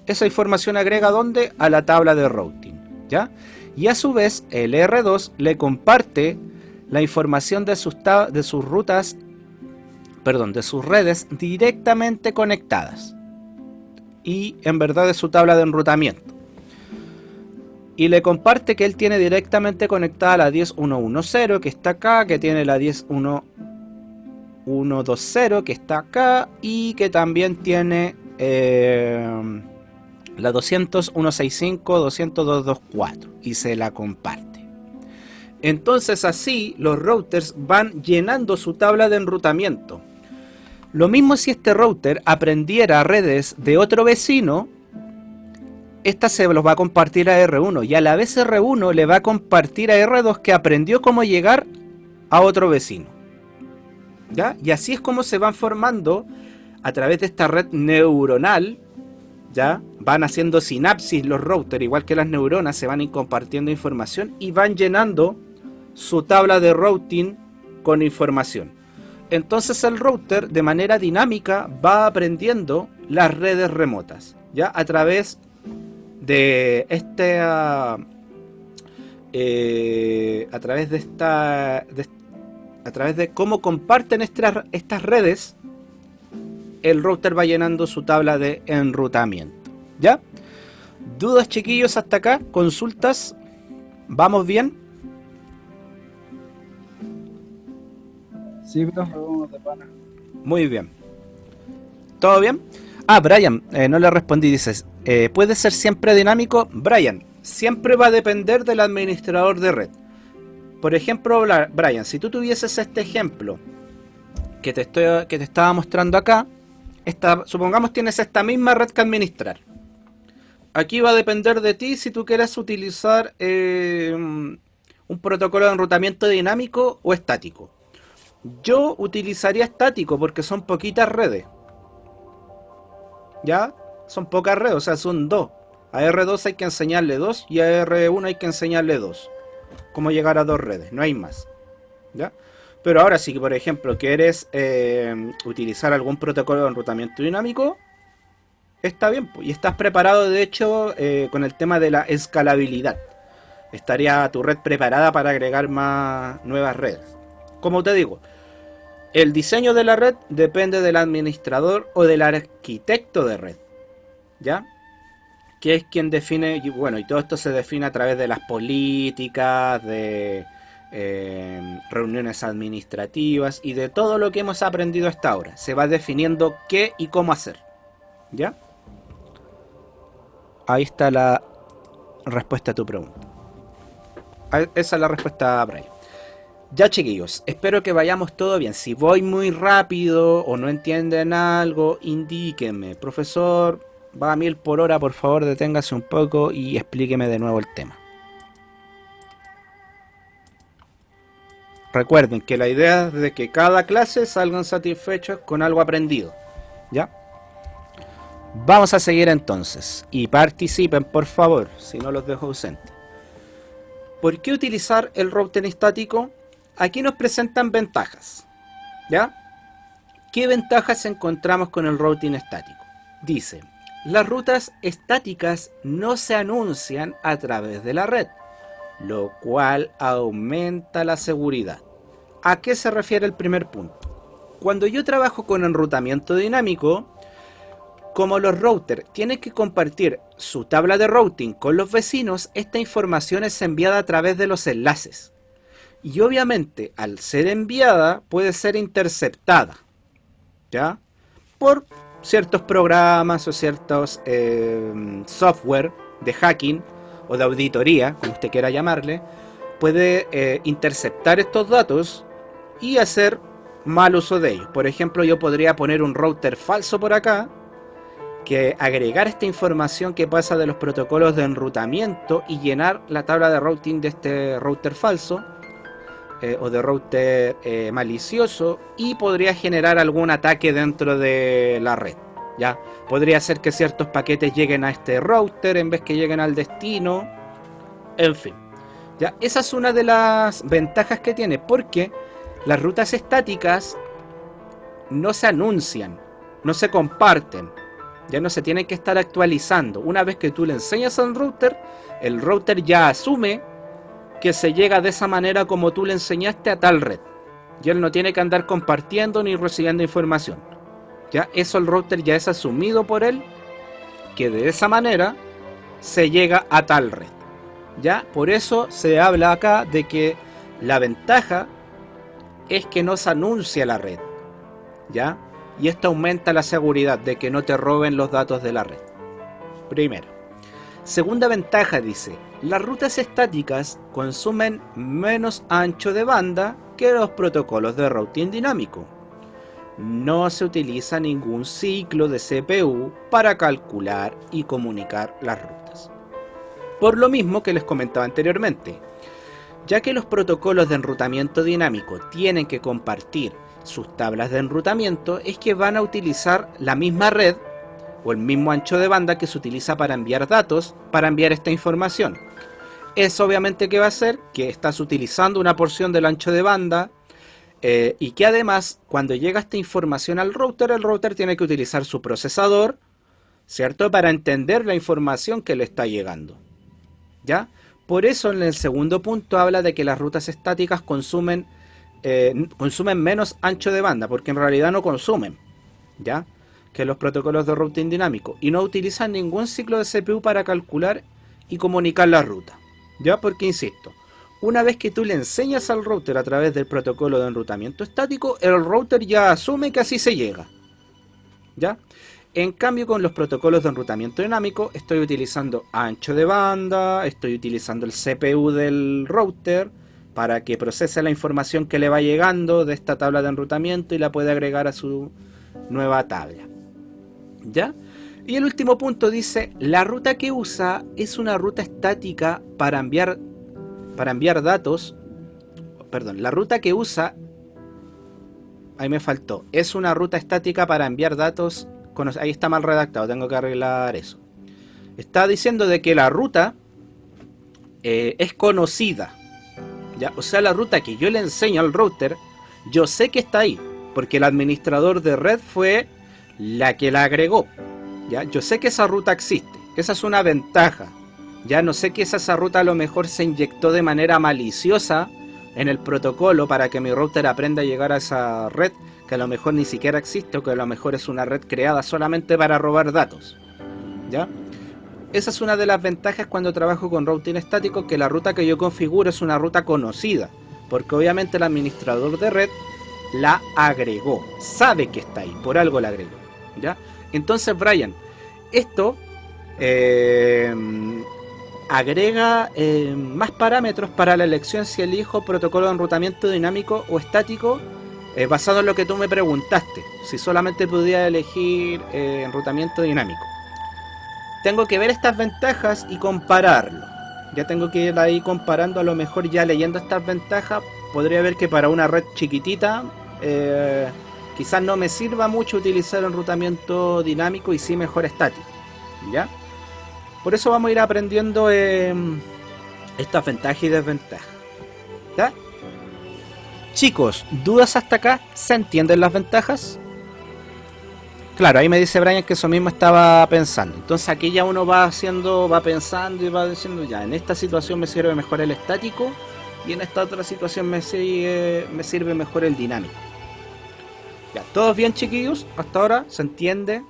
Esa información agrega ¿dónde? A la tabla de routing, ¿ya? Y a su vez el R2 le comparte la información de sus rutas, perdón, de sus redes directamente conectadas. Y en verdad de su tabla de enrutamiento. Y le comparte que él tiene directamente conectada la 10.1.1.0 que está acá, que tiene la 10.1.1.2.0 que está acá, y que también tiene la 200.165.200.224 y se la comparte. Entonces así los routers van llenando su tabla de enrutamiento. Lo mismo si este router aprendiera redes de otro vecino, esta se los va a compartir a R1 y a la vez R1 le va a compartir a R2 que aprendió cómo llegar a otro vecino, ¿ya? Y así es como se van formando a través de esta red neuronal, ¿ya? Van haciendo sinapsis los routers, igual que las neuronas, se van compartiendo información y van llenando su tabla de routing con información. Entonces el router de manera dinámica va aprendiendo las redes remotas, ¿ya? A través de a través de cómo comparten estas redes, el router va llenando su tabla de enrutamiento, ¿ya? ¿Dudas, chiquillos, hasta acá? ¿Consultas? ¿Vamos bien? Sí, profe, vamos de pana. Muy bien. ¿Todo bien? Ah, Brian, no le respondí, dices, ¿puede ser siempre dinámico? Brian, siempre va a depender del administrador de red. Por ejemplo, Brian, si tú tuvieses este ejemplo que te estaba mostrando acá, supongamos tienes esta misma red que administrar. aquí va a depender de ti si tú quieres utilizar un protocolo de enrutamiento dinámico o estático. Yo utilizaría estático porque son poquitas redes. ¿Ya? Son pocas redes, o sea, son dos. A R2 hay que enseñarle 2 y a R1 hay que enseñarle 2. Cómo llegar a 2 redes, no hay más. ¿Ya? Pero ahora sí que, por ejemplo, quieres utilizar algún protocolo de enrutamiento dinámico, está bien, y estás preparado, de hecho, con el tema de la escalabilidad. Estaría tu red preparada para agregar más nuevas redes. Como te digo, el diseño de la red depende del administrador o del arquitecto de red, ¿ya? Que es quien define, y bueno, y todo esto se define a través de las políticas, de reuniones administrativas y de todo lo que hemos aprendido hasta ahora. Se va definiendo qué y cómo hacer, ¿ya? Ahí está la respuesta a tu pregunta. Esa es la respuesta, Brian. Ya, chiquillos, espero que vayamos todo bien. Si voy muy rápido o no entienden algo, indíquenme. Profesor, va a 1000 por hora, por favor, deténgase un poco y explíqueme de nuevo el tema. Recuerden que la idea es de que cada clase salgan satisfechos con algo aprendido, ¿ya? Vamos a seguir entonces. Y participen, por favor, si no los dejo ausentes. ¿Por qué utilizar el router estático? Aquí nos presentan ventajas, ¿ya? ¿Qué ventajas encontramos con el routing estático? Dice, las rutas estáticas no se anuncian a través de la red, lo cual aumenta la seguridad. ¿A qué se refiere el primer punto? Cuando yo trabajo con enrutamiento dinámico, como los routers tienen que compartir su tabla de routing con los vecinos, esta información es enviada a través de los enlaces. Y obviamente, al ser enviada, puede ser interceptada, ¿ya? Por ciertos programas o ciertos software de hacking o de auditoría, como usted quiera llamarle, puede interceptar estos datos y hacer mal uso de ellos. Por ejemplo, yo podría poner un router falso por acá, que agregar esta información que pasa de los protocolos de enrutamiento y llenar la tabla de routing de este router falso o de router malicioso, y podría generar algún ataque dentro de la red, ¿ya? Podría ser que ciertos paquetes lleguen a este router en vez que lleguen al destino, en fin, ¿ya? Esa es una de las ventajas que tiene, porque las rutas estáticas no se anuncian, no se comparten, ya no se tienen que estar actualizando. Una vez que tú le enseñas al router, el router ya asume que se llega de esa manera como tú le enseñaste a tal red. Y él no tiene que andar compartiendo ni recibiendo información. Ya eso el router ya es asumido por él, que de esa manera se llega a tal red. Ya por eso se habla acá de que la ventaja es que no se anuncia la red. ¿Ya? Y esto aumenta la seguridad de que no te roben los datos de la red. Primero. Segunda ventaja, dice, las rutas estáticas consumen menos ancho de banda que los protocolos de routing dinámico. No se utiliza ningún ciclo de CPU para calcular y comunicar las rutas. Por lo mismo que les comentaba anteriormente, ya que los protocolos de enrutamiento dinámico tienen que compartir sus tablas de enrutamiento, es que van a utilizar la misma red o el mismo ancho de banda que se utiliza para enviar datos, para enviar esta información. Eso obviamente que va a hacer que estás utilizando una porción del ancho de banda y que además cuando llega esta información al router, el router tiene que utilizar su procesador, ¿cierto? Para entender la información que le está llegando, ¿ya? Por eso en el segundo punto habla de que las rutas estáticas consumen menos ancho de banda, porque en realidad no consumen, ¿ya? Que los protocolos de routing dinámico, y no utilizan ningún ciclo de CPU para calcular y comunicar la ruta, ¿ya? Porque insisto, una vez que tú le enseñas al router a través del protocolo de enrutamiento estático, el router ya asume que así se llega, ¿ya? En cambio, con los protocolos de enrutamiento dinámico, estoy utilizando ancho de banda, estoy utilizando el CPU del router para que procese la información que le va llegando de esta tabla de enrutamiento y la pueda agregar a su nueva tabla, ¿ya? Y el último punto dice, la ruta que usa es una ruta estática para enviar datos. Perdón, la ruta que usa, ahí me faltó, es una ruta estática para enviar datos. Ahí está mal redactado, tengo que arreglar eso. Está diciendo de que la ruta es conocida, ¿ya? O sea, la ruta que yo le enseño al router, yo sé que está ahí, porque el administrador de red fue la que la agregó, ¿ya? Yo sé que esa ruta existe, esa es una ventaja. Ya no sé que esa ruta a lo mejor se inyectó de manera maliciosa en el protocolo para que mi router aprenda a llegar a esa red, que a lo mejor ni siquiera existe, o que a lo mejor es una red creada solamente para robar datos, ¿ya? Esa es una de las ventajas cuando trabajo con routing estático, que la ruta que yo configuro es una ruta conocida, porque obviamente el administrador de red la agregó, sabe que está ahí, por algo la agregó, ¿ya? Entonces, Brian, esto agrega más parámetros para la elección si elijo protocolo de enrutamiento dinámico o estático, basado en lo que tú me preguntaste, si solamente pudiera elegir enrutamiento dinámico. Tengo que ver estas ventajas y compararlo. Ya tengo que ir ahí comparando, a lo mejor ya leyendo estas ventajas, podría ver que para una red chiquitita quizás no me sirva mucho utilizar enrutamiento dinámico y sí mejor estático, ¿ya? Por eso vamos a ir aprendiendo estas ventajas y desventajas, ¿ya? Chicos, ¿dudas hasta acá? ¿Se entienden las ventajas? Claro, ahí me dice Brian que eso mismo estaba pensando. Entonces aquí ya uno va pensando y va diciendo, ya, en esta situación me sirve mejor el estático y en esta otra situación me sirve mejor el dinámico. Ya, ¿todos bien, chiquillos? Hasta ahora, ¿se entiende?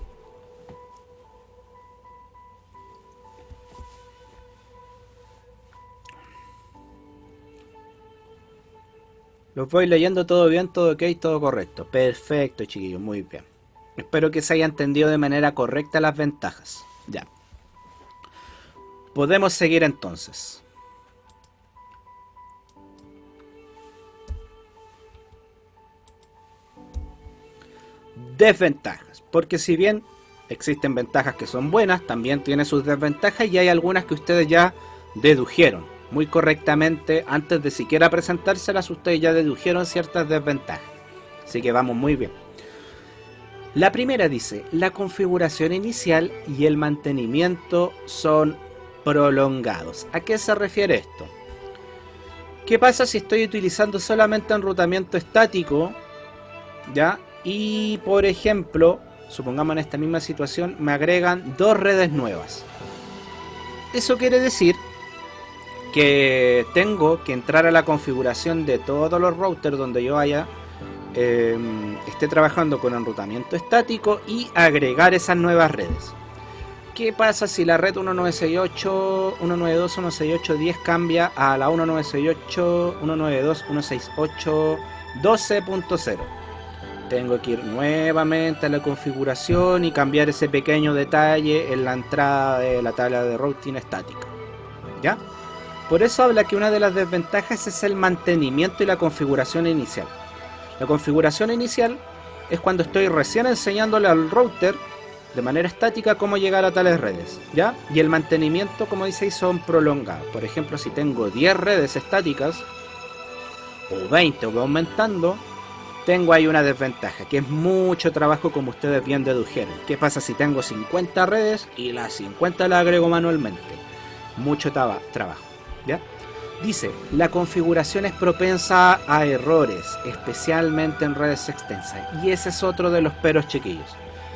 Los voy leyendo, todo bien, todo ok, todo correcto. Perfecto, chiquillos, muy bien. Espero que se haya entendido de manera correcta las ventajas. Ya. Podemos seguir entonces. Desventajas. Porque si bien existen ventajas que son buenas, también tiene sus desventajas y hay algunas que ustedes ya dedujeron muy correctamente. Antes de siquiera presentárselas, ustedes ya dedujeron ciertas desventajas. Así que vamos muy bien. La primera dice, la configuración inicial y el mantenimiento son prolongados. ¿A qué se refiere esto? ¿Qué pasa si estoy utilizando solamente enrutamiento estático? ¿Ya? Y por ejemplo, supongamos en esta misma situación, me agregan 2 redes nuevas. Eso quiere decir que tengo que entrar a la configuración de todos los routers donde yo esté trabajando con enrutamiento estático y agregar esas nuevas redes. ¿Qué pasa si la red 192.168.10 cambia a la 192.168.12.0? Tengo que ir nuevamente a la configuración y cambiar ese pequeño detalle en la entrada de la tabla de routing estática, ¿ya? Por eso habla que una de las desventajas es el mantenimiento y la configuración inicial. La configuración inicial es cuando estoy recién enseñándole al router de manera estática cómo llegar a tales redes, ¿ya? Y el mantenimiento, como dice, son prolongados. Por ejemplo, si tengo 10 redes estáticas o 20 o voy aumentando, tengo ahí una desventaja, que es mucho trabajo, como ustedes bien dedujeron. ¿Qué pasa si tengo 50 redes y las 50 las agrego manualmente? Mucho trabajo, ¿ya? Dice, la configuración es propensa a errores, especialmente en redes extensas. Y ese es otro de los peros, chiquillos.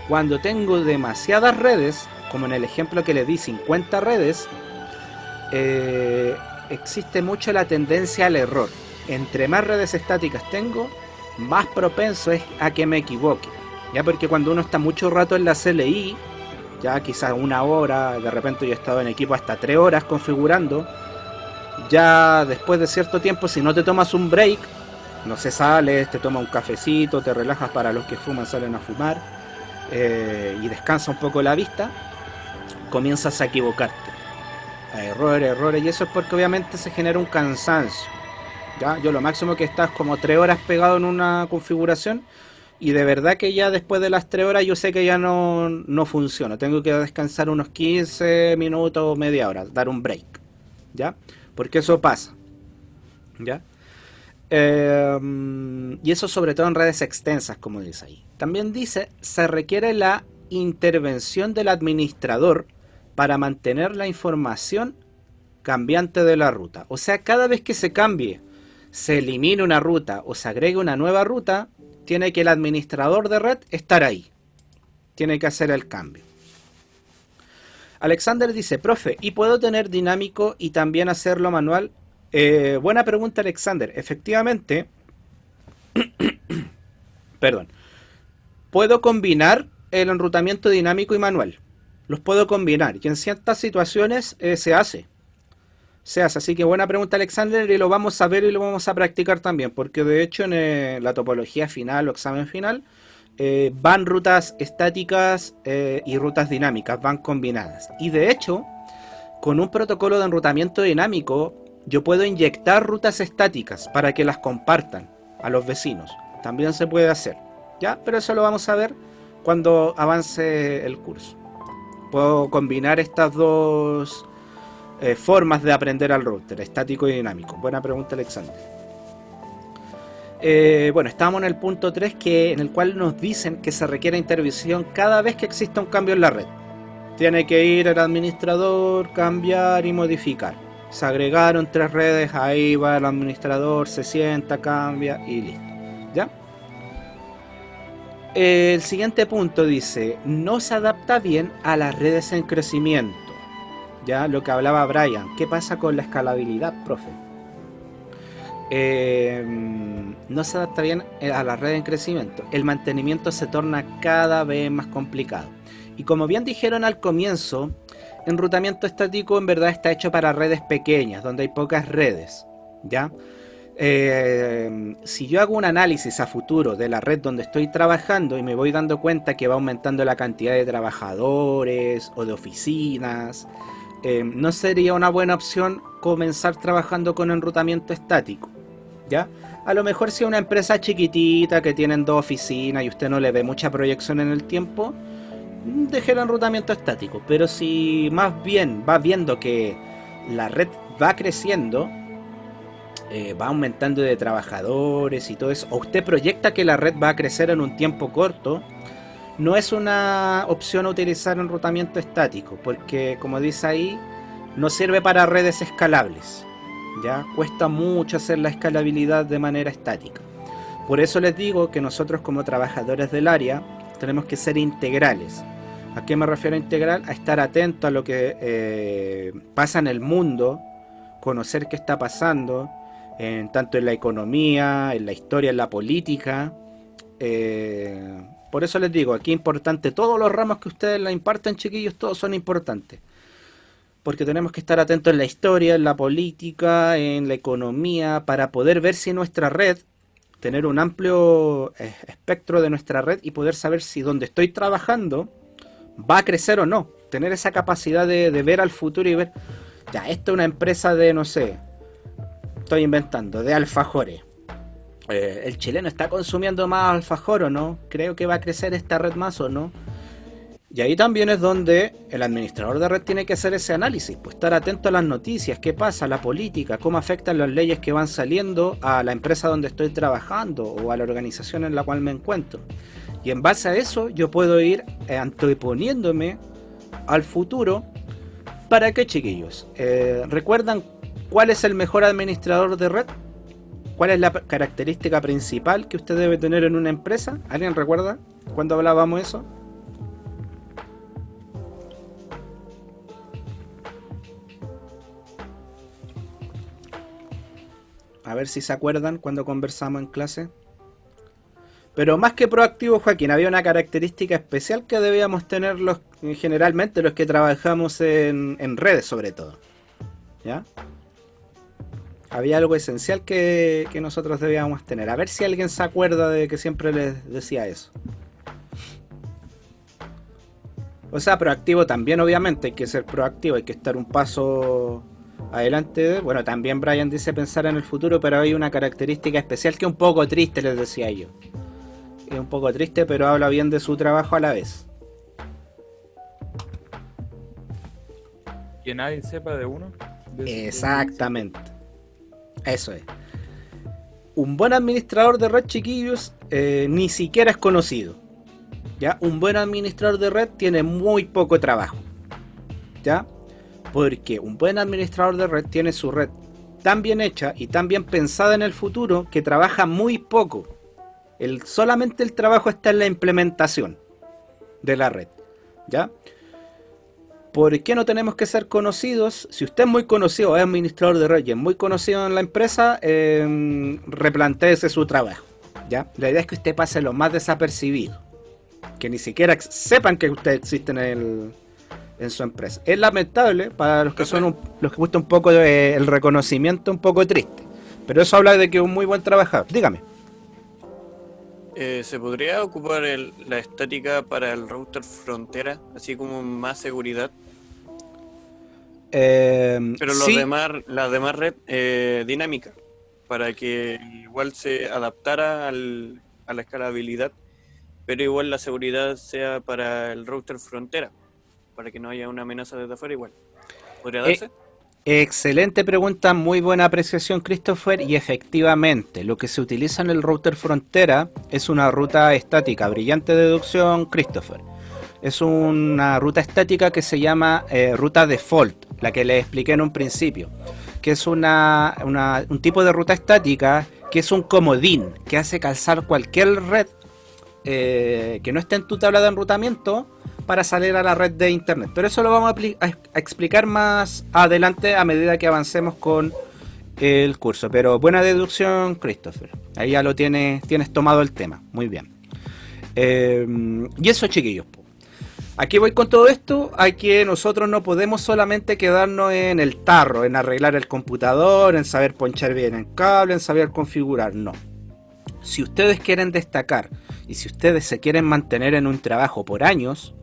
Cuando tengo demasiadas redes, como en el ejemplo que les di, 50 redes, existe mucho la tendencia al error. Entre más redes estáticas tengo, más propenso es a que me equivoque. Ya, porque cuando uno está mucho rato en la CLI, ya quizás 1 hora, de repente yo he estado en equipo hasta 3 horas configurando, ya después de cierto tiempo, si no te tomas un break, no sé, sales, te tomas un cafecito, te relajas, para los que fuman salen a fumar, y descansa un poco la vista, comienzas a equivocarte, a errores, y eso es porque obviamente se genera un cansancio. ¿Ya? Yo lo máximo que estás como 3 horas pegado en una configuración Y de verdad que ya después de las 3 horas yo sé que ya no funciona. Tengo que descansar unos 15 minutos o media hora, dar un break. ¿Ya? Porque eso pasa. ¿Ya? Y eso sobre todo en redes extensas, como dice ahí. También dice, se requiere la intervención del administrador para mantener la información cambiante de la ruta. O sea, cada vez que se cambie, se elimine una ruta o se agregue una nueva ruta, tiene que el administrador de red estar ahí. Tiene que hacer el cambio. Alexander dice, profe, ¿y puedo tener dinámico y también hacerlo manual? Buena pregunta, Alexander. Efectivamente, perdón, puedo combinar el enrutamiento dinámico y manual. Los puedo combinar y en ciertas situaciones se hace. Así que buena pregunta, Alexander, y lo vamos a ver y lo vamos a practicar también, porque de hecho en la topología final o examen final van rutas estáticas y rutas dinámicas, van combinadas. Y de hecho, con un protocolo de enrutamiento dinámico, yo puedo inyectar rutas estáticas para que las compartan a los vecinos. También se puede hacer, ¿ya? Pero eso lo vamos a ver cuando avance el curso. Puedo combinar estas dos formas de aprender al router, estático y dinámico. Buena pregunta, Alexander. Bueno, estamos en el punto 3, en el cual nos dicen que se requiere intervención cada vez que exista un cambio en la red. Tiene que ir el administrador, cambiar y modificar. Se agregaron 3 redes, ahí va el administrador, se sienta, cambia y listo. ¿Ya? El siguiente punto dice, no se adapta bien a las redes en crecimiento. Ya, lo que hablaba Brian. ¿Qué pasa con la escalabilidad, profe? No se adapta bien a la red en crecimiento. El mantenimiento se torna cada vez más complicado. Y como bien dijeron al comienzo, enrutamiento estático en verdad está hecho para redes pequeñas, donde hay pocas redes. ¿Ya? Si yo hago un análisis a futuro de la red donde estoy trabajando y me voy dando cuenta que va aumentando la cantidad de trabajadores o de oficinas, no sería una buena opción comenzar trabajando con enrutamiento estático, ¿ya? A lo mejor si es una empresa chiquitita que tienen 2 oficinas y usted no le ve mucha proyección en el tiempo, deje el enrutamiento estático. Pero si más bien va viendo que la red va creciendo, va aumentando de trabajadores y todo eso, o usted proyecta que la red va a crecer en un tiempo corto, no es una opción utilizar enrutamiento estático, porque como dice ahí, no sirve para redes escalables. Ya cuesta mucho hacer la escalabilidad de manera estática. Por eso les digo que nosotros como trabajadores del área tenemos que ser integrales. ¿A qué me refiero a integral? A estar atento a lo que pasa en el mundo, conocer qué está pasando, tanto en la economía, en la historia, en la política. Por eso les digo, aquí es importante, todos los ramos que ustedes la imparten, chiquillos, todos son importantes. Porque tenemos que estar atentos en la historia, en la política, en la economía, para poder ver si nuestra red, tener un amplio espectro de nuestra red y poder saber si donde estoy trabajando va a crecer o no. Tener esa capacidad de ver al futuro y ver, ya, esta es una empresa de, no sé, estoy inventando, de alfajores. ¿El chileno está consumiendo más alfajor o no? ¿Creo que va a crecer esta red más o no? Y ahí también es donde el administrador de red tiene que hacer ese análisis, pues estar atento a las noticias, qué pasa, la política, cómo afectan las leyes que van saliendo a la empresa donde estoy trabajando o a la organización en la cual me encuentro. Y en base a eso yo puedo ir anteponiéndome al futuro. ¿Para qué, chiquillos? ¿Recuerdan cuál es el mejor administrador de red? ¿Cuál es la característica principal que usted debe tener en una empresa? ¿Alguien recuerda cuando hablábamos eso? A ver si se acuerdan cuando conversamos en clase. Pero más que proactivo, Joaquín, había una característica especial que debíamos tener generalmente los que trabajamos en redes, sobre todo. ¿Ya? Había algo esencial que nosotros debíamos tener. A ver si alguien se acuerda de que siempre les decía eso. O sea, proactivo también, obviamente, hay que ser proactivo, hay que estar un paso adelante. Bueno, también Brian dice pensar en el futuro, pero hay una característica especial que es un poco triste, les decía yo. es un poco triste, pero habla bien de su trabajo a la vez. Que nadie sepa de uno. Exactamente. Eso es. Un buen administrador de red, chiquillos, ni siquiera es conocido. ¿Ya? Un buen administrador de red tiene muy poco trabajo. ¿Ya? Porque un buen administrador de red tiene su red tan bien hecha y tan bien pensada en el futuro que trabaja muy poco. Solamente el trabajo está en la implementación de la red. ¿Ya? ¿Por qué no tenemos que ser conocidos? Si usted es muy conocido, es administrador de red y es muy conocido en la empresa, replantéese su trabajo. ¿Ya? La idea es que usted pase lo más desapercibido. Que ni siquiera sepan que usted existe en su empresa. Es lamentable para los que son los que gusta un poco el reconocimiento, un poco triste. Pero eso habla de que es un muy buen trabajador. Dígame. ¿Se podría ocupar la estática para el router frontera, así como más seguridad? Pero Sí. las demás red dinámica, para que igual se adaptara a la escalabilidad, pero igual la seguridad sea para el router frontera, para que no haya una amenaza desde afuera igual. ¿Podría darse? Excelente pregunta, muy buena apreciación, Christopher, y efectivamente lo que se utiliza en el router frontera es una ruta estática, brillante deducción, Christopher. Es una ruta estática que se llama ruta default, la que les expliqué en un principio, que es un tipo de ruta estática que es un comodín que hace calzar cualquier red que no esté en tu tabla de enrutamiento para salir a la red de internet. Pero eso lo vamos a explicar más adelante a medida que avancemos con el curso. Pero buena deducción, Christopher. Ahí ya lo tienes tomado el tema. Muy bien. Y eso, chiquillos. Aquí voy con todo esto, a que nosotros no podemos solamente quedarnos en el tarro, en arreglar el computador, en saber ponchar bien el cable, en saber configurar. No. Si ustedes quieren destacar y si ustedes se quieren mantener en un trabajo por años,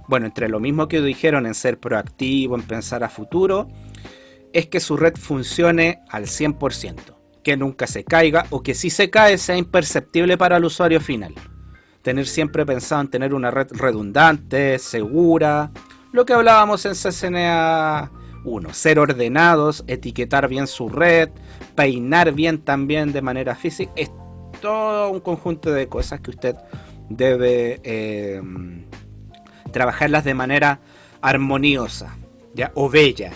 bueno, entre lo mismo que dijeron en ser proactivo, en pensar a futuro, es que su red funcione al 100%, que nunca se caiga o que si se cae sea imperceptible para el usuario final. Tener siempre pensado en tener una red redundante, segura, lo que hablábamos en CCNA 1, ser ordenados, etiquetar bien su red, peinar bien también de manera física, es todo un conjunto de cosas que usted debe trabajarlas de manera armoniosa, ¿ya? O bella,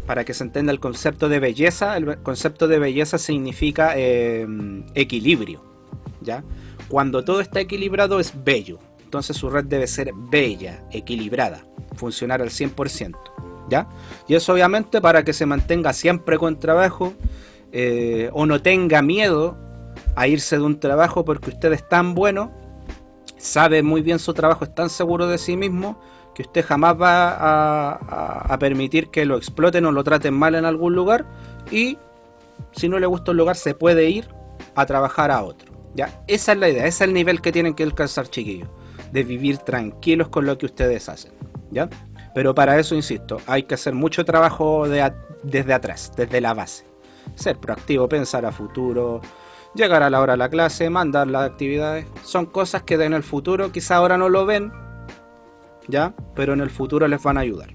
para que se entienda el concepto de belleza. El concepto de belleza significa equilibrio, ¿ya? Cuando todo está equilibrado es bello, entonces su red debe ser bella, equilibrada, funcionar al 100%, ¿ya? Y eso obviamente para que se mantenga siempre con trabajo, o no tenga miedo a irse de un trabajo porque usted es tan bueno, sabe muy bien su trabajo, es tan seguro de sí mismo que usted jamás va a permitir que lo exploten o lo traten mal en algún lugar, y si no le gusta un lugar se puede ir a trabajar a otro, ¿ya? Esa es la idea, ese es el nivel que tienen que alcanzar, chiquillos, de vivir tranquilos con lo que ustedes hacen, ¿ya? Pero para eso, insisto, hay que hacer mucho trabajo desde atrás, desde la base, ser proactivo, pensar a futuro, llegar a la hora a la clase, mandar las actividades. Son cosas que en el futuro quizá ahora no lo ven, ¿ya? Pero en el futuro les van a ayudar.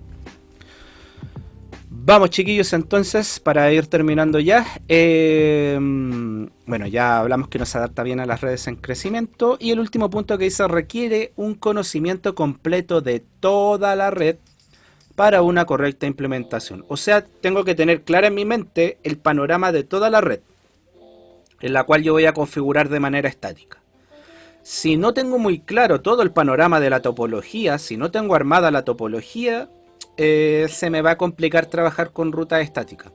Vamos, chiquillos, entonces, para ir terminando ya. Bueno, ya hablamos que no se adapta bien a las redes en crecimiento. Y el último punto que dice: requiere un conocimiento completo de toda la red para una correcta implementación. O sea, tengo que tener clara en mi mente el panorama de toda la red, en la cual yo voy a configurar de manera estática. Si no tengo muy claro todo el panorama de la topología, si no tengo armada la topología, se me va a complicar trabajar con ruta estática.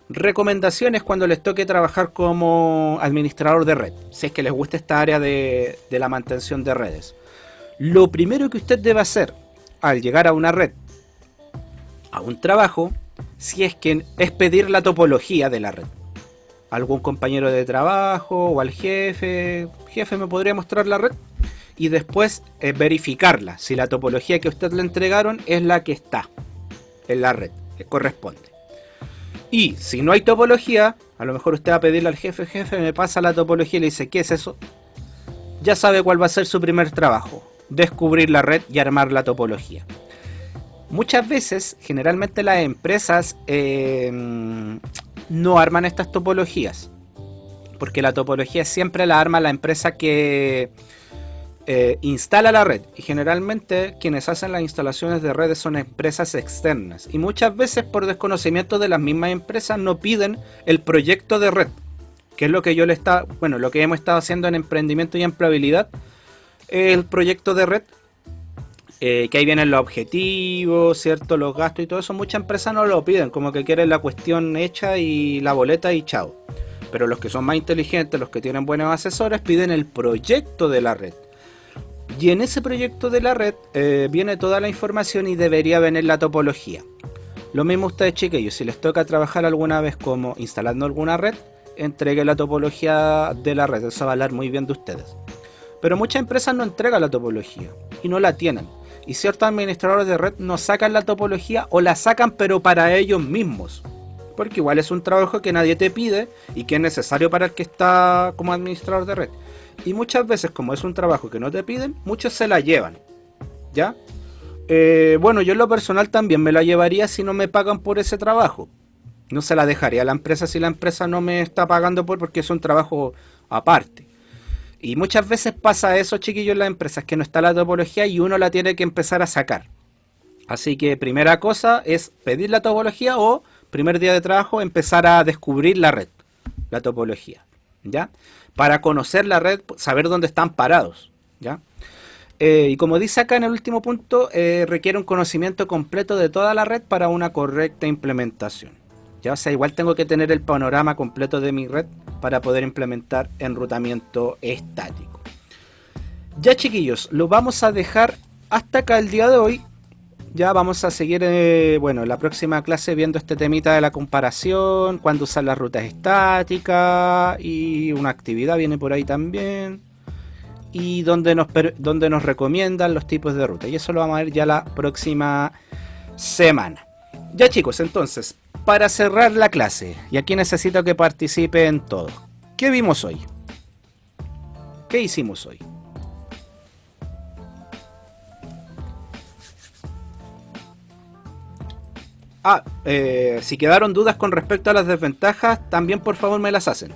Recomendaciones cuando les toque trabajar como administrador de red, si es que les gusta esta área de la mantención de redes. Lo primero que usted debe hacer al llegar a una red, a un trabajo, si es que es pedir la topología de la red. Algún compañero de trabajo o al jefe me podría mostrar la red, y después verificarla, si la topología que usted le entregaron es la que está en la red, que corresponde. Y si no hay topología, a lo mejor usted va a pedirle al jefe, me pasa la topología, y le dice, ¿qué es eso? ya sabe cuál va a ser su primer trabajo: descubrir la red y armar la topología. Muchas veces, generalmente las empresas no arman estas topologías, porque la topología siempre la arma la empresa que instala la red, y generalmente quienes hacen las instalaciones de redes son empresas externas, y muchas veces por desconocimiento de las mismas empresas no piden el proyecto de red, que es lo que lo que hemos estado haciendo en emprendimiento y empleabilidad, el proyecto de red, que ahí vienen los objetivos, ¿cierto? Los gastos y todo eso. Muchas empresas no lo piden, como que quieren la cuestión hecha y la boleta y chao. Pero los que son más inteligentes, los que tienen buenos asesores, piden el proyecto de la red. Y en ese proyecto de la red viene toda la información y debería venir la topología. Lo mismo ustedes, chiquillos, si les toca trabajar alguna vez como instalando alguna red, entreguen la topología de la red. Eso va a hablar muy bien de ustedes. Pero muchas empresas no entregan la topología y no la tienen. Y ciertos administradores de red no sacan la topología, o la sacan pero para ellos mismos. Porque igual es un trabajo que nadie te pide y que es necesario para el que está como administrador de red. Y muchas veces, como es un trabajo que no te piden, muchos se la llevan. ¿Ya? Bueno, yo en lo personal también me la llevaría si no me pagan por ese trabajo. No se la dejaría a la empresa si la empresa no me está pagando porque es un trabajo aparte. Y muchas veces pasa eso, chiquillos, en las empresas, que no está la topología y uno la tiene que empezar a sacar. Así que primera cosa es pedir la topología, o primer día de trabajo empezar a descubrir la red, la topología, ¿ya? Para conocer la red, saber dónde están parados, ¿ya? Y como dice acá en el último punto, requiere un conocimiento completo de toda la red para una correcta implementación. ¿Ya? O sea, igual tengo que tener el panorama completo de mi red para poder implementar enrutamiento estático. Ya, chiquillos, lo vamos a dejar hasta acá el día de hoy. Ya vamos a seguir, en la próxima clase viendo este temita de la comparación, cuándo usar las rutas estáticas, y una actividad viene por ahí también, y donde nos recomiendan los tipos de ruta. Y eso lo vamos a ver ya la próxima semana. Ya, chicos, entonces, para cerrar la clase, y aquí necesito que participen todos. ¿Qué vimos hoy? ¿Qué hicimos hoy? Si quedaron dudas con respecto a las desventajas, también por favor me las hacen.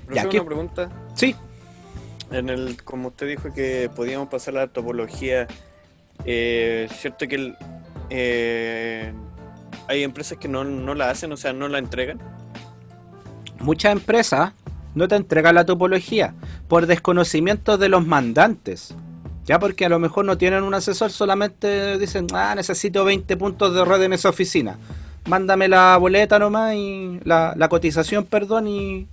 ¿Profesor, una pregunta? Sí. Como usted dijo que podíamos pasar la topología, ¿cierto que hay empresas que no la hacen, o sea, no la entregan? Muchas empresas no te entregan la topología por desconocimiento de los mandantes. Ya, porque a lo mejor no tienen un asesor, solamente dicen, necesito 20 puntos de red en esa oficina. Mándame la boleta nomás, y la cotización, perdón, y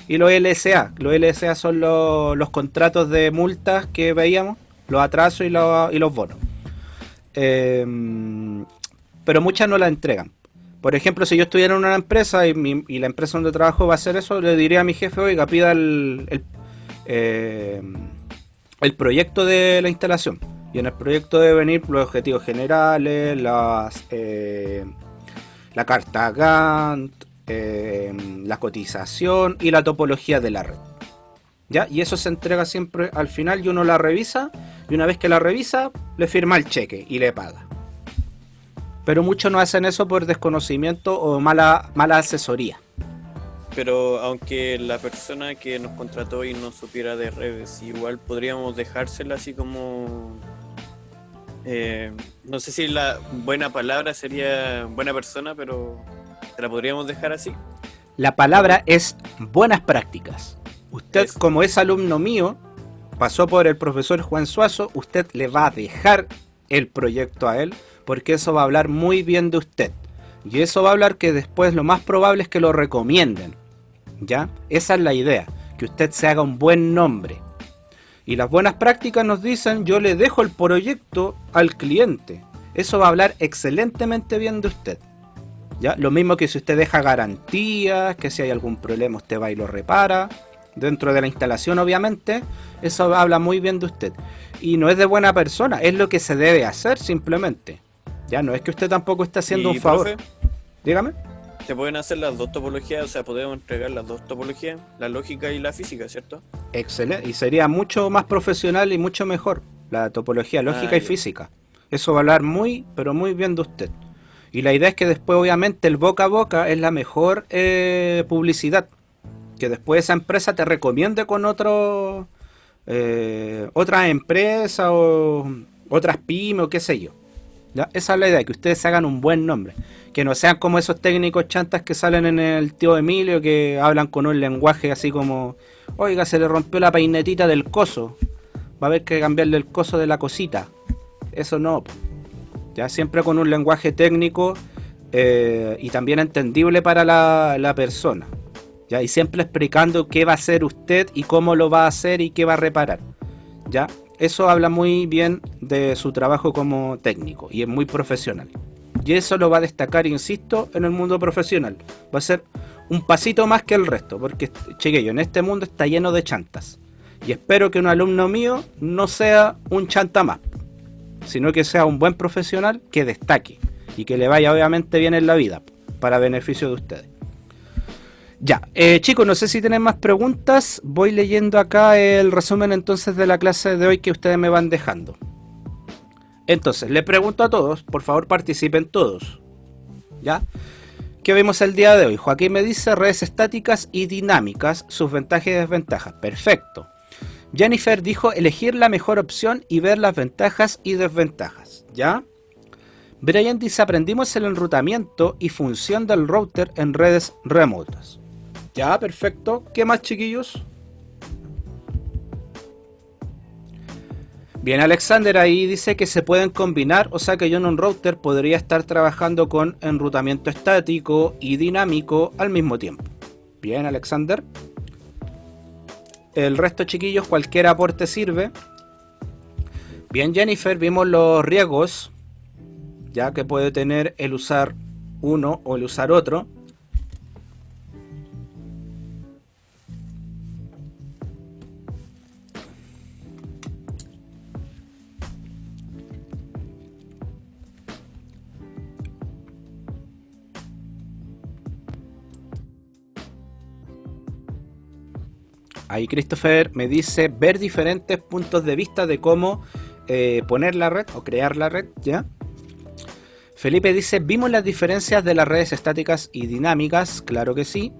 los LSA. Los LSA son los contratos de multas que veíamos, los atrasos y los bonos. Pero muchas no la entregan. Por ejemplo, si yo estuviera en una empresa y la empresa donde trabajo va a hacer eso, le diría a mi jefe: oiga, pida el proyecto de la instalación. Y en el proyecto debe venir los objetivos generales, la carta Gantt, la cotización y la topología de la red. ¿Ya? Y eso se entrega siempre al final y uno la revisa. Y una vez que la revisa, le firma el cheque y le paga. Pero muchos no hacen eso por desconocimiento o mala asesoría. Pero aunque la persona que nos contrató y no supiera de redes, igual podríamos dejársela así como... no sé si la buena palabra sería buena persona, pero ¿te la podríamos dejar así? La palabra es buenas prácticas. Usted, como es alumno mío, pasó por el profesor Juan Suazo, usted le va a dejar el proyecto a él, porque eso va a hablar muy bien de usted. Y eso va a hablar que después lo más probable es que lo recomienden. ¿Ya? Esa es la idea, que usted se haga un buen nombre. Y las buenas prácticas nos dicen: yo le dejo el proyecto al cliente. Eso va a hablar excelentemente bien de usted. ¿Ya? Lo mismo que si usted deja garantías, que si hay algún problema usted va y lo repara. Dentro de la instalación, obviamente, eso habla muy bien de usted. Y no es de buena persona, es lo que se debe hacer simplemente. Ya no es que usted tampoco esté haciendo un favor. Profe, Dígame. Se pueden hacer las dos topologías, o sea, podemos entregar las dos topologías, la lógica y la física, ¿cierto? Excelente. Y sería mucho más profesional y mucho mejor la topología lógica y Ya. física. Eso va a hablar muy, pero muy bien de usted. Y la idea es que después, obviamente, el boca a boca es la mejor publicidad. Que después esa empresa te recomiende con otras empresas o otras pymes o qué sé yo. ¿Ya? Esa es la idea, que ustedes se hagan un buen nombre. Que no sean como esos técnicos chantas que salen en el tío Emilio, que hablan con un lenguaje así como: oiga, se le rompió la peinetita del coso, va a haber que cambiarle el coso de la cosita. Eso no. Ya siempre con un lenguaje técnico y también entendible para la persona. ¿Ya? Y siempre explicando qué va a hacer usted y cómo lo va a hacer y qué va a reparar. ¿Ya? Eso habla muy bien de su trabajo como técnico y es muy profesional. Y eso lo va a destacar, insisto, en el mundo profesional. Va a ser un pasito más que el resto, porque, chiquillo, en este mundo está lleno de chantas. Y espero que un alumno mío no sea un chanta más, sino que sea un buen profesional que destaque y que le vaya obviamente bien en la vida, para beneficio de ustedes. Ya, chicos, no sé si tienen más preguntas. Voy leyendo acá el resumen entonces de la clase de hoy que ustedes me van dejando. Entonces, le pregunto a todos, por favor participen todos. ¿Ya? ¿Qué vimos el día de hoy? Joaquín me dice redes estáticas y dinámicas, sus ventajas y desventajas. Perfecto. Jennifer dijo elegir la mejor opción y ver las ventajas y desventajas. ¿Ya? Brian dice aprendimos el enrutamiento y función del router en redes remotas. Ya, perfecto. ¿Qué más, chiquillos? Bien, Alexander ahí dice que se pueden combinar, o sea que yo en un router podría estar trabajando con enrutamiento estático y dinámico al mismo tiempo. Bien, Alexander. El resto, chiquillos, cualquier aporte sirve. Bien, Jennifer, vimos los riesgos, ya que puede tener el usar uno o el usar otro. Ahí Christopher me dice ver diferentes puntos de vista de cómo poner la red o crear la red, ¿ya? Felipe dice, ¿vimos las diferencias de las redes estáticas y dinámicas? Claro que sí.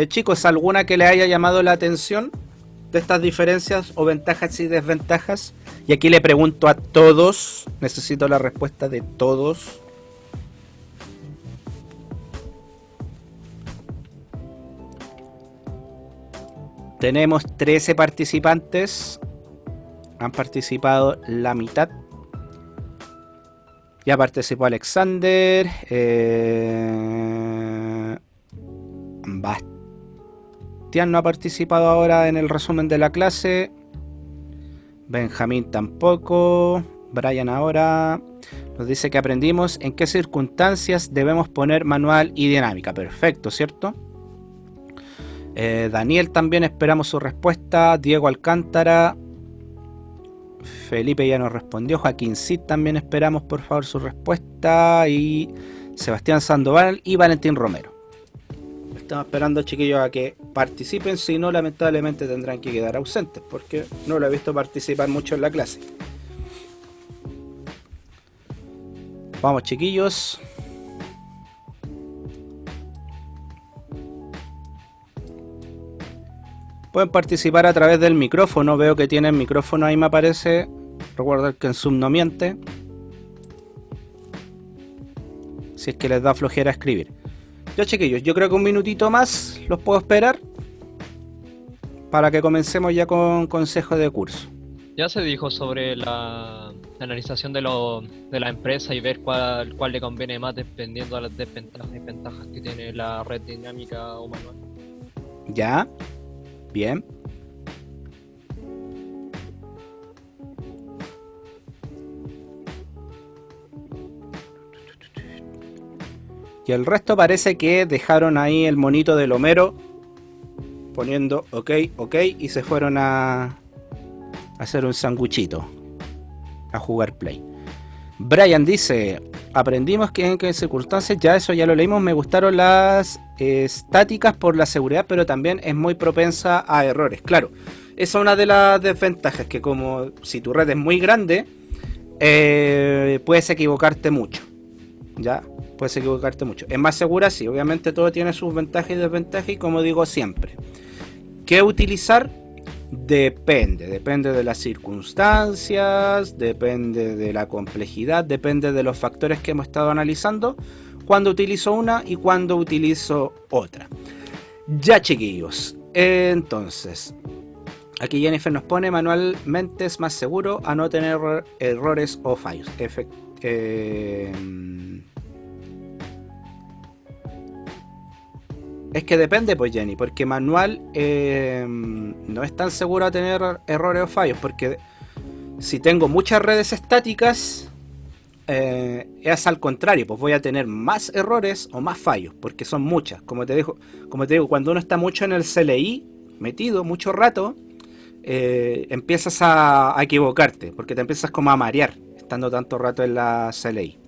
Chicos, ¿alguna que le haya llamado la atención de estas diferencias o ventajas y desventajas? Y aquí le pregunto a todos, necesito la respuesta de todos. Tenemos 13 participantes. Han participado la mitad. Ya participó Alexander. Bastián no ha participado ahora en el resumen de la clase. Benjamín tampoco. Brian ahora. Nos dice que aprendimos en qué circunstancias debemos poner manual y dinámica. Perfecto, ¿cierto? Daniel también esperamos su respuesta. Diego Alcántara. Felipe ya nos respondió. Joaquín Cid también esperamos por favor su respuesta. Y Sebastián Sandoval y Valentín Romero. Estamos esperando, chiquillos, a que participen. Si no, lamentablemente tendrán que quedar ausentes, porque no lo he visto participar mucho en la clase. Vamos, chiquillos. Pueden participar a través del micrófono. Veo que tienen micrófono, ahí me aparece. Recuerden que en Zoom no miente. Si es que les da flojera escribir. Ya, chiquillos, yo creo que un minutito más los puedo esperar para que comencemos ya con consejo de curso. Ya se dijo sobre la analización de la empresa y ver cuál le conviene más dependiendo de las desventajas y ventajas que tiene la red dinámica o manual. Ya. Bien. Y el resto parece que dejaron ahí el monito del Homero poniendo ok, ok y se fueron a hacer un sanguchito, a jugar Play. Brian dice, aprendimos que en qué circunstancias, ya eso ya lo leímos, me gustaron las estáticas por la seguridad, pero también es muy propensa a errores. Claro, esa es una de las desventajas, que como si tu red es muy grande, puedes equivocarte mucho. Ya, puedes equivocarte mucho. Es más segura, sí, obviamente todo tiene sus ventajas y desventajas, y como digo siempre, ¿qué utilizar? Depende de las circunstancias, depende de la complejidad, depende de los factores que hemos estado analizando, cuando utilizo una y cuando utilizo otra. Ya, chiquillos, entonces, aquí Jennifer nos pone: manualmente es más seguro a no tener errores o fallos. Es que depende, pues, Jenny, porque manual no es tan seguro a tener errores o fallos, porque si tengo muchas redes estáticas, es al contrario, pues voy a tener más errores o más fallos, porque son muchas. Como te digo, cuando uno está mucho en el CLI, metido mucho rato, empiezas a equivocarte, porque te empiezas como a marear, estando tanto rato en la CLI.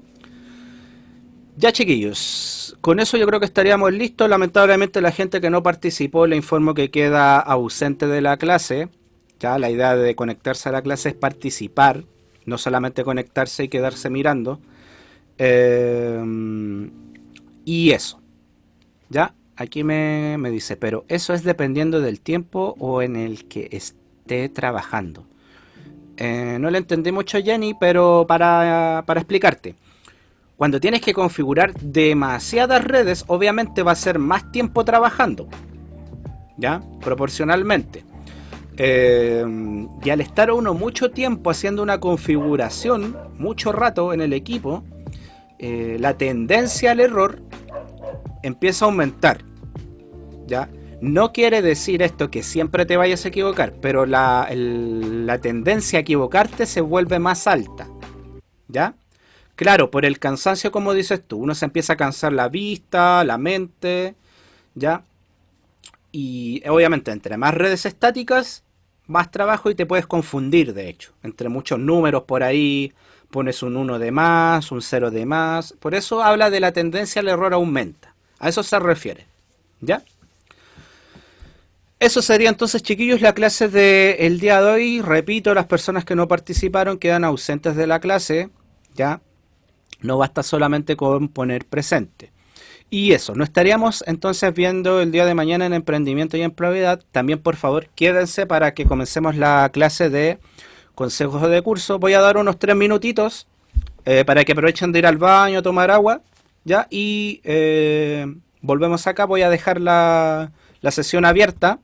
Ya, chiquillos, con eso yo creo que estaríamos listos. Lamentablemente la gente que no participó, le informo que queda ausente de la clase. Ya, la idea de conectarse a la clase es participar, no solamente conectarse y quedarse mirando. Y eso. Ya, aquí me dice, pero eso es dependiendo del tiempo o en el que esté trabajando. No le entendí mucho, Jenny, pero para explicarte. Cuando tienes que configurar demasiadas redes, obviamente va a ser más tiempo trabajando, ¿ya? Proporcionalmente. Y al estar uno mucho tiempo haciendo una configuración, mucho rato en el equipo, la tendencia al error empieza a aumentar, ¿ya? No quiere decir esto que siempre te vayas a equivocar, pero la tendencia a equivocarte se vuelve más alta, ¿ya? Claro, por el cansancio, como dices tú, uno se empieza a cansar la vista, la mente, ¿ya? Y obviamente entre más redes estáticas, más trabajo, y te puedes confundir, de hecho. Entre muchos números por ahí, pones un 1 de más, un 0 de más. Por eso habla de la tendencia al error aumenta. A eso se refiere, ¿ya? Eso sería entonces, chiquillos, la clase del día de hoy. Repito, las personas que no participaron quedan ausentes de la clase, ¿ya? No basta solamente con poner presente. Y eso, nos estaríamos entonces viendo el día de mañana en Emprendimiento y Empleabilidad. También, por favor, quédense para que comencemos la clase de consejos de curso. Voy a dar unos 3 minutitos para que aprovechen de ir al baño, tomar agua, ¿ya? Y volvemos acá. Voy a dejar la sesión abierta